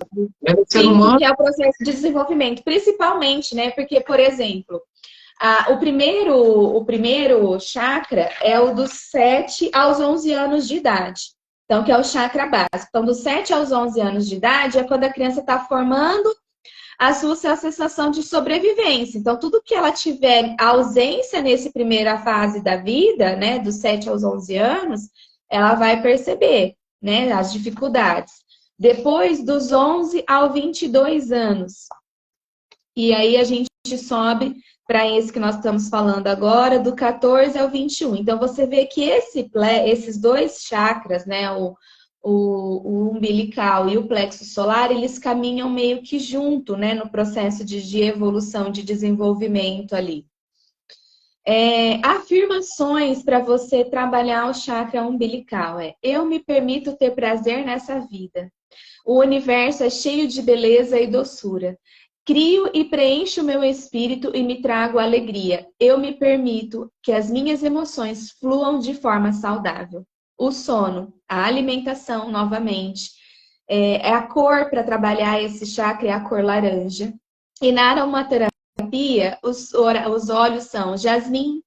Ser humano... que é o processo de desenvolvimento. Principalmente, né? Porque, por exemplo, o primeiro chakra é o dos 7 aos 11 anos de idade. Então, que é o chakra básico. Então, dos 7 aos 11 anos de idade é quando a criança está formando a sua sensação de sobrevivência. Então, tudo que ela tiver ausência nessa primeira fase da vida, né, dos 7 aos 11 anos, ela vai perceber, né, as dificuldades. Depois, dos 11 aos 22 anos. E aí, a gente sobe para esse que nós estamos falando agora, do 14 ao 21. Então, você vê que esses dois chakras, né, o umbilical e o plexo solar, eles caminham meio que junto, né, no processo de evolução, de desenvolvimento ali. Afirmações para você trabalhar o chakra umbilical eu me permito ter prazer nessa vida. O universo é cheio de beleza e doçura. Crio e preencho o meu espírito e me trago alegria. Eu me permito que as minhas emoções fluam de forma saudável. O sono, a alimentação, novamente. A cor para trabalhar esse chakra é a cor laranja. E na aromaterapia, os óleos são jasmim,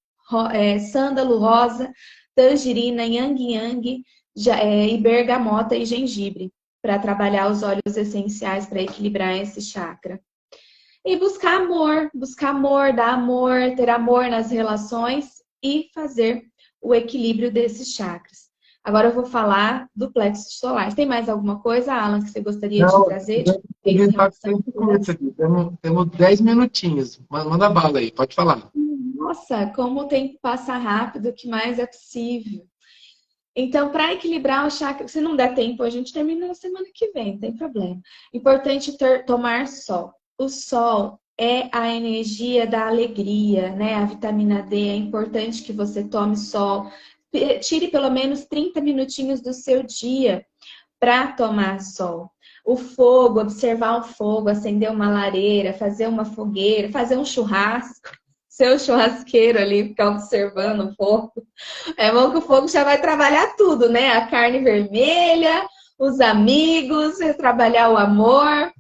sândalo rosa, tangerina, yang-yang, e bergamota e gengibre, para trabalhar os óleos essenciais para equilibrar esse chakra. E buscar amor, dar amor, ter amor nas relações e fazer o equilíbrio desses chakras. Agora eu vou falar do plexo solar. Tem mais alguma coisa, Alan, que você gostaria de Não, trazer? a gente está com tempo curto aqui. Temos 10 minutinhos. Manda bala aí, pode falar. Nossa, como o tempo passa rápido, o que mais é possível. Então, para equilibrar o chakra, se não der tempo, a gente termina na semana que vem, não tem problema. Importante tomar sol. O sol é a energia da alegria, né? A vitamina D, é importante que você tome sol. Tire pelo menos 30 minutinhos do seu dia para tomar sol. O fogo, observar o fogo, acender uma lareira, fazer uma fogueira, fazer um churrasco. Seu churrasqueiro ali, ficar observando o fogo. É bom que o fogo já vai trabalhar tudo, né? A carne vermelha, os amigos, trabalhar o amor.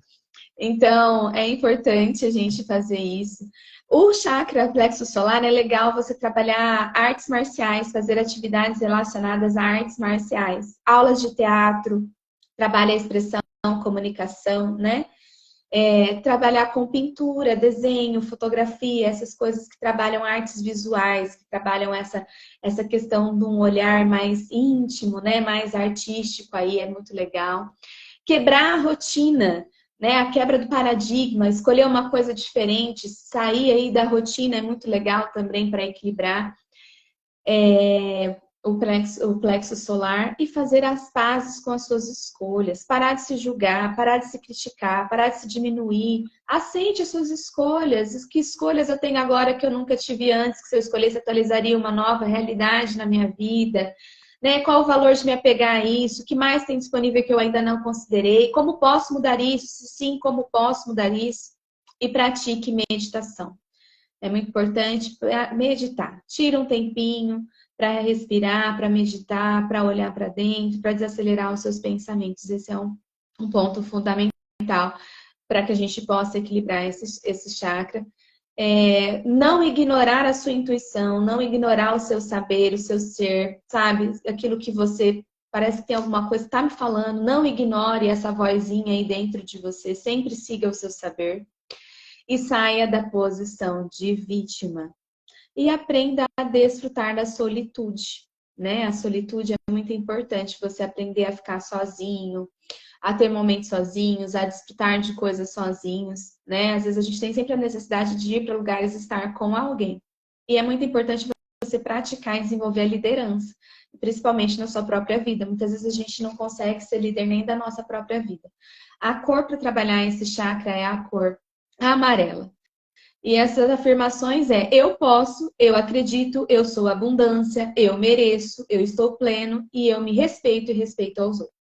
Então, é importante a gente fazer isso. O chakra plexo solar é legal você trabalhar artes marciais, fazer atividades relacionadas a artes marciais. Aulas de teatro, trabalha a expressão, comunicação, né? Trabalhar com pintura, desenho, fotografia, essas coisas que trabalham artes visuais, que trabalham essa questão de um olhar mais íntimo, né? Mais artístico aí, é muito legal. Quebrar a rotina, né? A quebra do paradigma, escolher uma coisa diferente, sair aí da rotina é muito legal também para equilibrar o plexo solar e fazer as pazes com as suas escolhas. Parar de se julgar, parar de se criticar, parar de se diminuir. Aceite as suas escolhas. Que escolhas eu tenho agora que eu nunca tive antes, que se eu escolhesse atualizaria uma nova realidade na minha vida. Né? Qual o valor de me apegar a isso? O que mais tem disponível que eu ainda não considerei? Como posso mudar isso? Se sim, como posso mudar isso? E pratique meditação. É muito importante meditar. Tira um tempinho para respirar, para meditar, para olhar para dentro, para desacelerar os seus pensamentos. Esse é um ponto fundamental para que a gente possa equilibrar esse chakra. Não ignorar a sua intuição, não ignorar o seu saber, o seu ser, sabe? Aquilo que você parece que tem alguma coisa que está me falando, não ignore essa vozinha aí dentro de você, sempre siga o seu saber e saia da posição de vítima. E aprenda a desfrutar da solitude, né? A solitude é muito importante, você aprender a ficar sozinho, a ter momentos sozinhos, a desfrutar de coisas sozinhos, né? Às vezes a gente tem sempre a necessidade de ir para lugares e estar com alguém. E é muito importante você praticar e desenvolver a liderança, principalmente na sua própria vida. Muitas vezes a gente não consegue ser líder nem da nossa própria vida. A cor para trabalhar esse chakra é a cor amarela. E essas afirmações eu posso, eu acredito, eu sou abundância, eu mereço, eu estou pleno e eu me respeito e respeito aos outros.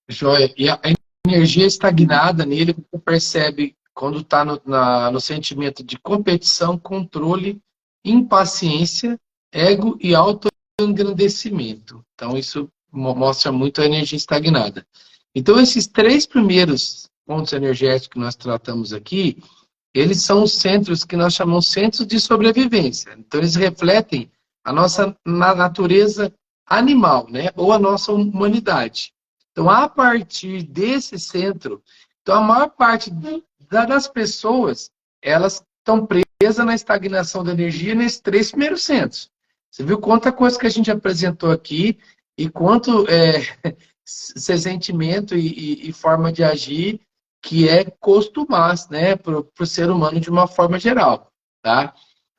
Joia. E a energia estagnada nele, você percebe quando está no sentimento de competição, controle, impaciência, ego e autoengrandecimento. Então, isso mostra muito a energia estagnada. Então, esses 3 primeiros pontos energéticos que nós tratamos aqui, eles são os centros que nós chamamos centros de sobrevivência. Então, eles refletem a nossa natureza animal, né? Ou a nossa humanidade. Então, a partir desse centro, então a maior parte das pessoas, elas estão presas na estagnação da energia nesses 3 primeiros centros. Você viu quanta coisa que a gente apresentou aqui e quanto sentimento e forma de agir que é costumaz, né, para o ser humano de uma forma geral, tá?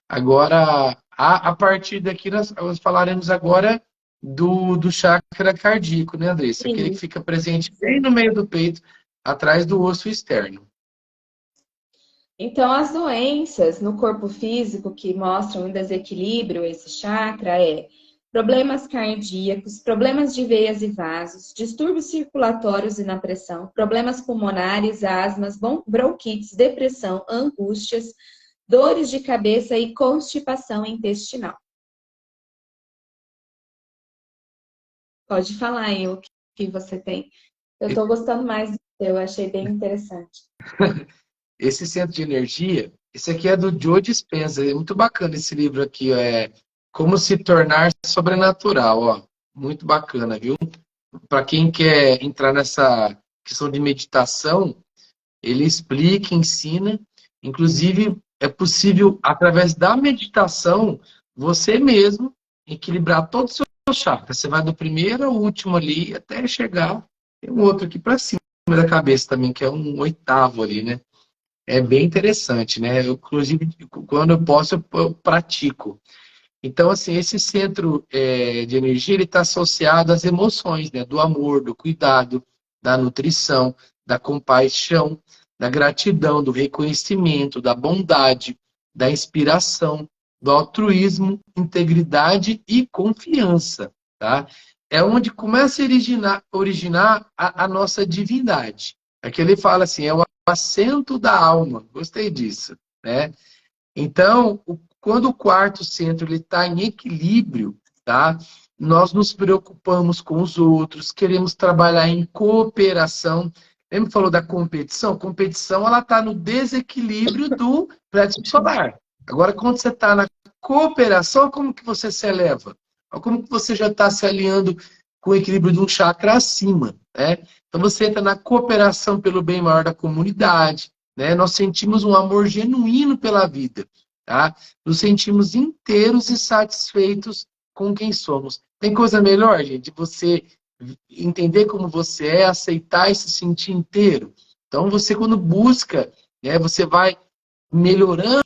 Agora, a partir daqui, nós falaremos agora do chakra cardíaco, né, Andressa? Aquele que fica presente bem no meio do peito, atrás do osso externo. Então, as doenças no corpo físico que mostram um desequilíbrio, esse chakra, problemas cardíacos, problemas de veias e vasos, distúrbios circulatórios e na pressão, problemas pulmonares, asmas, bronquites, depressão, angústias, dores de cabeça e constipação intestinal. Pode falar aí o que você tem. Eu estou gostando mais do seu, achei bem interessante. Esse centro de energia, esse aqui é do Joe Dispenza, é muito bacana esse livro aqui, Como se tornar sobrenatural, ó. Muito bacana, viu? Para quem quer entrar nessa questão de meditação, ele explica, ensina. Inclusive, é possível, através da meditação, você mesmo equilibrar todos os chakra. Você vai do primeiro ao último ali até chegar. Tem um outro aqui para cima da cabeça também, que é um oitavo ali, né? É bem interessante, né? Eu, inclusive, quando eu posso, eu pratico. Então, assim, esse centro de energia, ele está associado às emoções, né? Do amor, do cuidado, da nutrição, da compaixão, da gratidão, do reconhecimento, da bondade, da inspiração, do altruísmo, integridade e confiança, tá? É onde começa a originar a nossa divindade. Aqui ele fala assim, é o assento da alma. Gostei disso, né? Então, quando o quarto centro está em equilíbrio, tá? Nós nos preocupamos com os outros, queremos trabalhar em cooperação. Lembra que falou da competição? Competição ela está no desequilíbrio do plexo solar. Agora, quando você está na cooperação, como que você se eleva? Como que você já está se alinhando com o equilíbrio de um chakra acima, né? Então, você entra na cooperação pelo bem maior da comunidade, né? Nós sentimos um amor genuíno pela vida, tá? Nos sentimos inteiros e satisfeitos com quem somos. Tem coisa melhor, gente? Você entender como você é, aceitar e se sentir inteiro. Então, você quando busca, né, você vai melhorando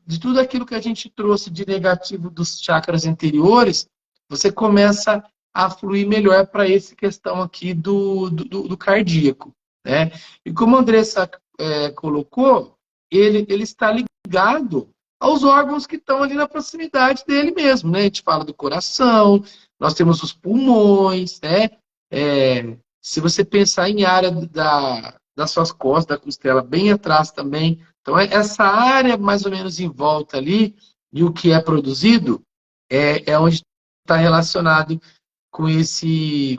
de tudo aquilo que a gente trouxe de negativo dos chakras anteriores, você começa a fluir melhor para essa questão aqui do cardíaco, né? E como a Andressa colocou, ele está ligado aos órgãos que estão ali na proximidade dele mesmo, né? A gente fala do coração, nós temos os pulmões, né? Se você pensar em área das suas costas, da costela, bem atrás também. Então, essa área mais ou menos em volta ali, e o que é produzido, é onde está relacionado com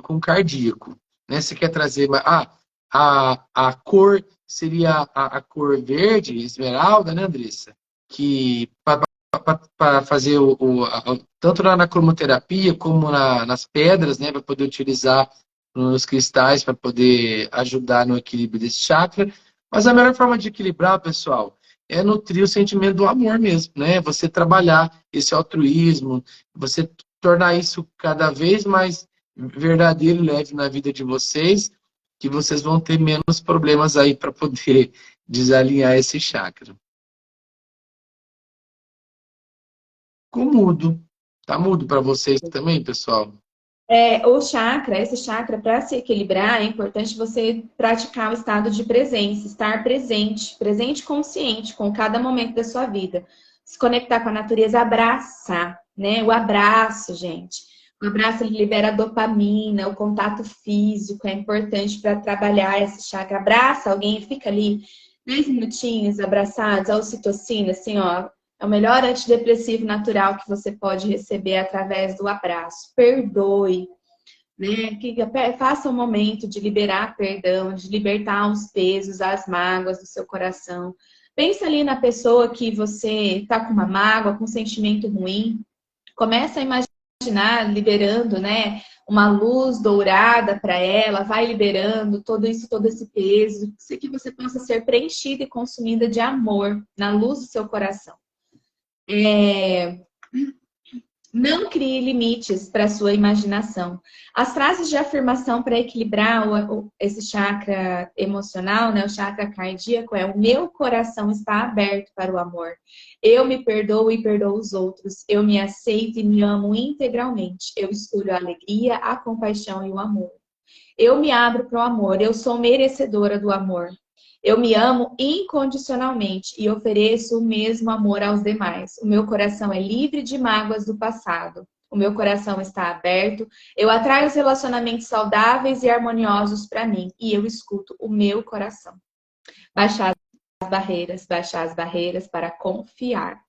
o cardíaco. Né? Você quer trazer... a cor seria a cor verde, esmeralda, né, Andressa? Que para fazer tanto na cromoterapia como nas pedras, né, para poder utilizar nos cristais, para poder ajudar no equilíbrio desse chakra. Mas a melhor forma de equilibrar, pessoal, é nutrir o sentimento do amor mesmo, né? Você trabalhar esse altruísmo, você tornar isso cada vez mais verdadeiro e leve na vida de vocês, que vocês vão ter menos problemas aí para poder desalinhar esse chakra. Ficou mudo. Tá mudo para vocês também, pessoal? O chakra, esse chakra, para se equilibrar, é importante você praticar o estado de presença, estar presente, presente consciente com cada momento da sua vida. Se conectar com a natureza, abraçar, né? O abraço, gente. O abraço, ele libera dopamina, o contato físico é importante para trabalhar esse chakra. Abraça alguém, fica ali 10 minutinhos abraçados, a ocitocina, assim, ó. É o melhor antidepressivo natural que você pode receber através do abraço. Perdoe, né? Faça um momento de liberar perdão, de libertar os pesos, as mágoas do seu coração. Pensa ali na pessoa que você está com uma mágoa, com um sentimento ruim. Começa a imaginar liberando, né, uma luz dourada para ela, vai liberando todo isso, todo esse peso, que você possa ser preenchida e consumida de amor na luz do seu coração. Não crie limites para a sua imaginação. As frases de afirmação para equilibrar esse chakra emocional, né, o chakra cardíaco, é: o meu coração está aberto para o amor. Eu me perdoo e perdoo os outros. Eu me aceito e me amo integralmente. Eu escolho a alegria, a compaixão e o amor. Eu me abro para o amor. Eu sou merecedora do amor. Eu me amo incondicionalmente e ofereço o mesmo amor aos demais. O meu coração é livre de mágoas do passado. O meu coração está aberto. Eu atraio os relacionamentos saudáveis e harmoniosos para mim. E eu escuto o meu coração. Baixar as barreiras para confiar.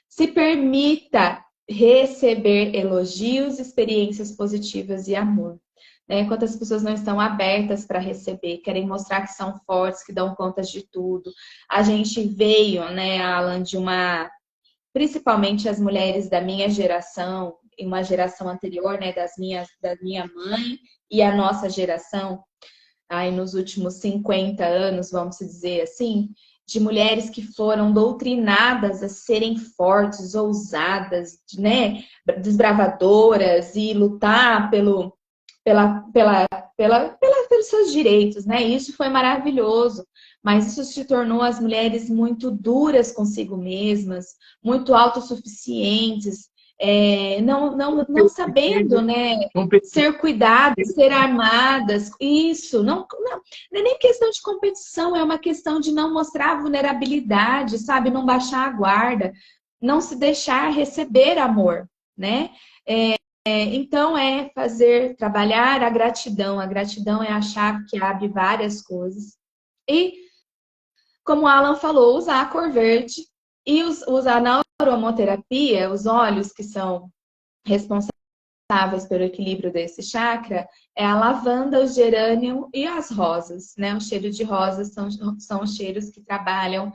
Se permita receber elogios, experiências positivas e amor. Quantas pessoas não estão abertas para receber, querem mostrar que são fortes, que dão conta de tudo. A gente veio, né, Alan, principalmente as mulheres da minha geração, e uma geração anterior, né, da minha mãe e a nossa geração, aí nos últimos 50 anos, vamos dizer assim, de mulheres que foram doutrinadas a serem fortes, ousadas, né, desbravadoras e lutar pelos seus direitos, né? Isso foi maravilhoso, mas isso se tornou as mulheres muito duras consigo mesmas, muito autossuficientes, não sabendo, né, ser cuidadas, ser armadas. Isso, não é nem questão de competição, é uma questão de não mostrar vulnerabilidade, sabe? Não baixar a guarda, não se deixar receber amor, né? Então, trabalhar a gratidão. A gratidão é a chave que abre várias coisas. E, como o Alan falou, usar a cor verde e usar na aromaterapia, os óleos que são responsáveis pelo equilíbrio desse chakra, é a lavanda, o gerânio e as rosas, né? O cheiro de rosas são os cheiros que trabalham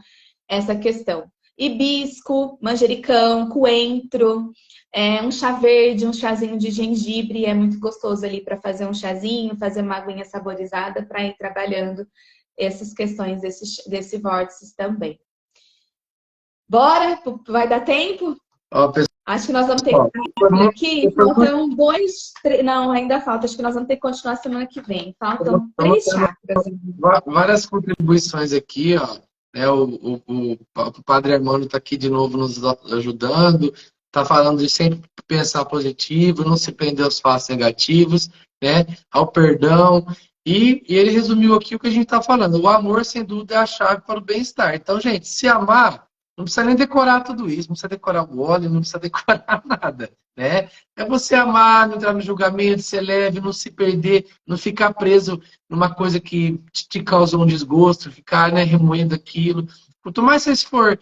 essa questão. Hibisco, manjericão, coentro, um chá verde, um chazinho de gengibre, é muito gostoso ali para fazer um chazinho, fazer uma aguinha saborizada para ir trabalhando essas questões desse vórtice também. Bora? Vai dar tempo? Acho que nós vamos ter que aqui. Faltam não, ainda falta. Acho que nós vamos ter que continuar semana que vem. Faltam 3 chakras. Várias contribuições aqui, ó. O Padre Armando está aqui de novo nos ajudando, está falando de sempre pensar positivo, não se prender aos fatos negativos, né? Ao perdão. E ele resumiu aqui o que a gente está falando. O amor, sem dúvida, é a chave para o bem-estar. Então, gente, se amar, não precisa nem decorar tudo isso, não precisa decorar o óleo, não precisa decorar nada, né? É você amar, não entrar no julgamento, ser leve, não se perder, não ficar preso numa coisa que te causou um desgosto, ficar, né, remoendo aquilo. Quanto mais você for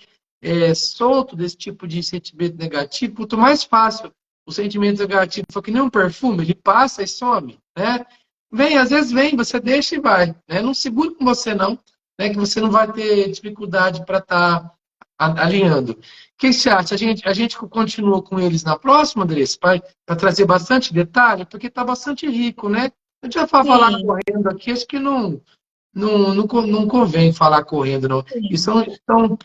solto desse tipo de sentimento negativo, quanto mais fácil o sentimento negativo for que nem um perfume, ele passa e some, né? Às vezes vem, você deixa e vai, né? Não segura com você não, né? Que você não vai ter dificuldade para estar alinhando. O que você acha? A gente continua com eles na próxima, Andressa, para trazer bastante detalhe, porque está bastante rico, né? A gente vai falar correndo aqui, acho que não convém falar correndo, não. E são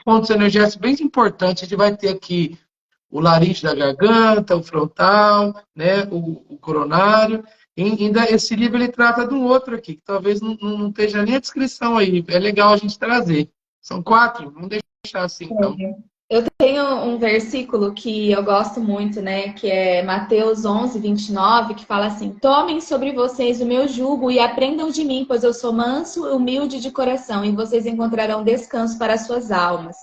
pontos energéticos bem importantes. A gente vai ter aqui o laríngeo da garganta, o frontal, né? O coronário. E ainda esse livro ele trata de um outro aqui, que talvez não esteja nem a descrição aí. É legal a gente trazer. São 4, vamos deixar assim, então. Eu tenho um versículo que eu gosto muito, né? Que é Mateus 11, 29, que fala assim: tomem sobre vocês o meu jugo e aprendam de mim, pois eu sou manso e humilde de coração, e vocês encontrarão descanso para as suas almas.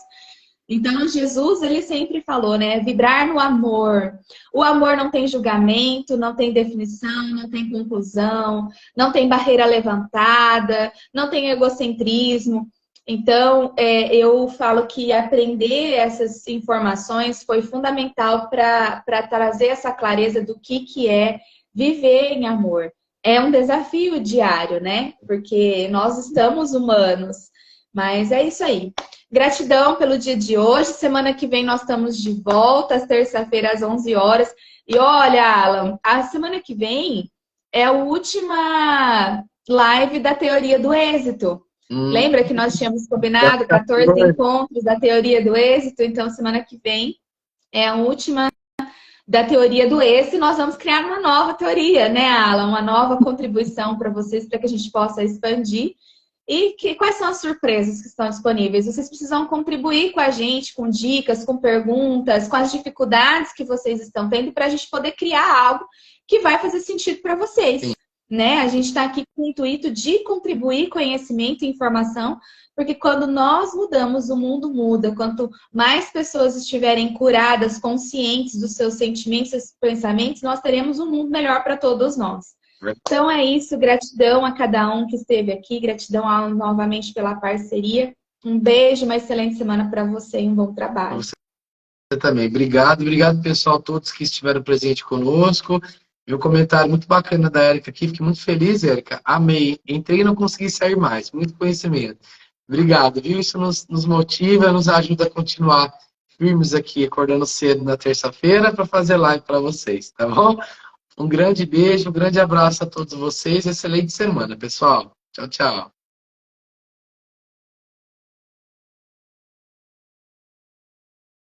Então, Jesus, ele sempre falou, né? Vibrar no amor. O amor não tem julgamento, não tem definição, não tem conclusão, não tem barreira levantada, não tem egocentrismo. Então, eu falo que aprender essas informações foi fundamental para trazer essa clareza do que é viver em amor. É um desafio diário, né? Porque nós estamos humanos. Mas é isso aí. Gratidão pelo dia de hoje. Semana que vem nós estamos de volta, às terça-feira, às 11 horas. E olha, Alan, a semana que vem é a última live da teoria do êxito. Lembra que nós tínhamos combinado 14 encontros da teoria do êxito? Então, semana que vem é a última da teoria do êxito. E nós vamos criar uma nova teoria, né, Alan? Uma nova contribuição para vocês, para que a gente possa expandir. E quais são as surpresas que estão disponíveis? Vocês precisam contribuir com a gente, com dicas, com perguntas, com as dificuldades que vocês estão tendo, para a gente poder criar algo que vai fazer sentido para vocês. Sim. Né? A gente está aqui com o intuito de contribuir conhecimento e informação, porque quando nós mudamos, o mundo muda. Quanto mais pessoas estiverem curadas, conscientes dos seus sentimentos e pensamentos, nós teremos um mundo melhor para todos nós. Então é isso, gratidão a cada um que esteve aqui, gratidão novamente pela parceria. Um beijo, uma excelente semana para você e um bom trabalho. Você também. Obrigado pessoal, todos que estiveram presentes conosco. Meu comentário muito bacana da Érica aqui, fiquei muito feliz, Érica. Amei. Entrei e não consegui sair mais. Muito conhecimento. Obrigado, viu? Isso nos motiva, nos ajuda a continuar firmes aqui, acordando cedo na terça-feira para fazer live para vocês, tá bom? Um grande beijo, um grande abraço a todos vocês. Excelente semana, pessoal. Tchau, tchau.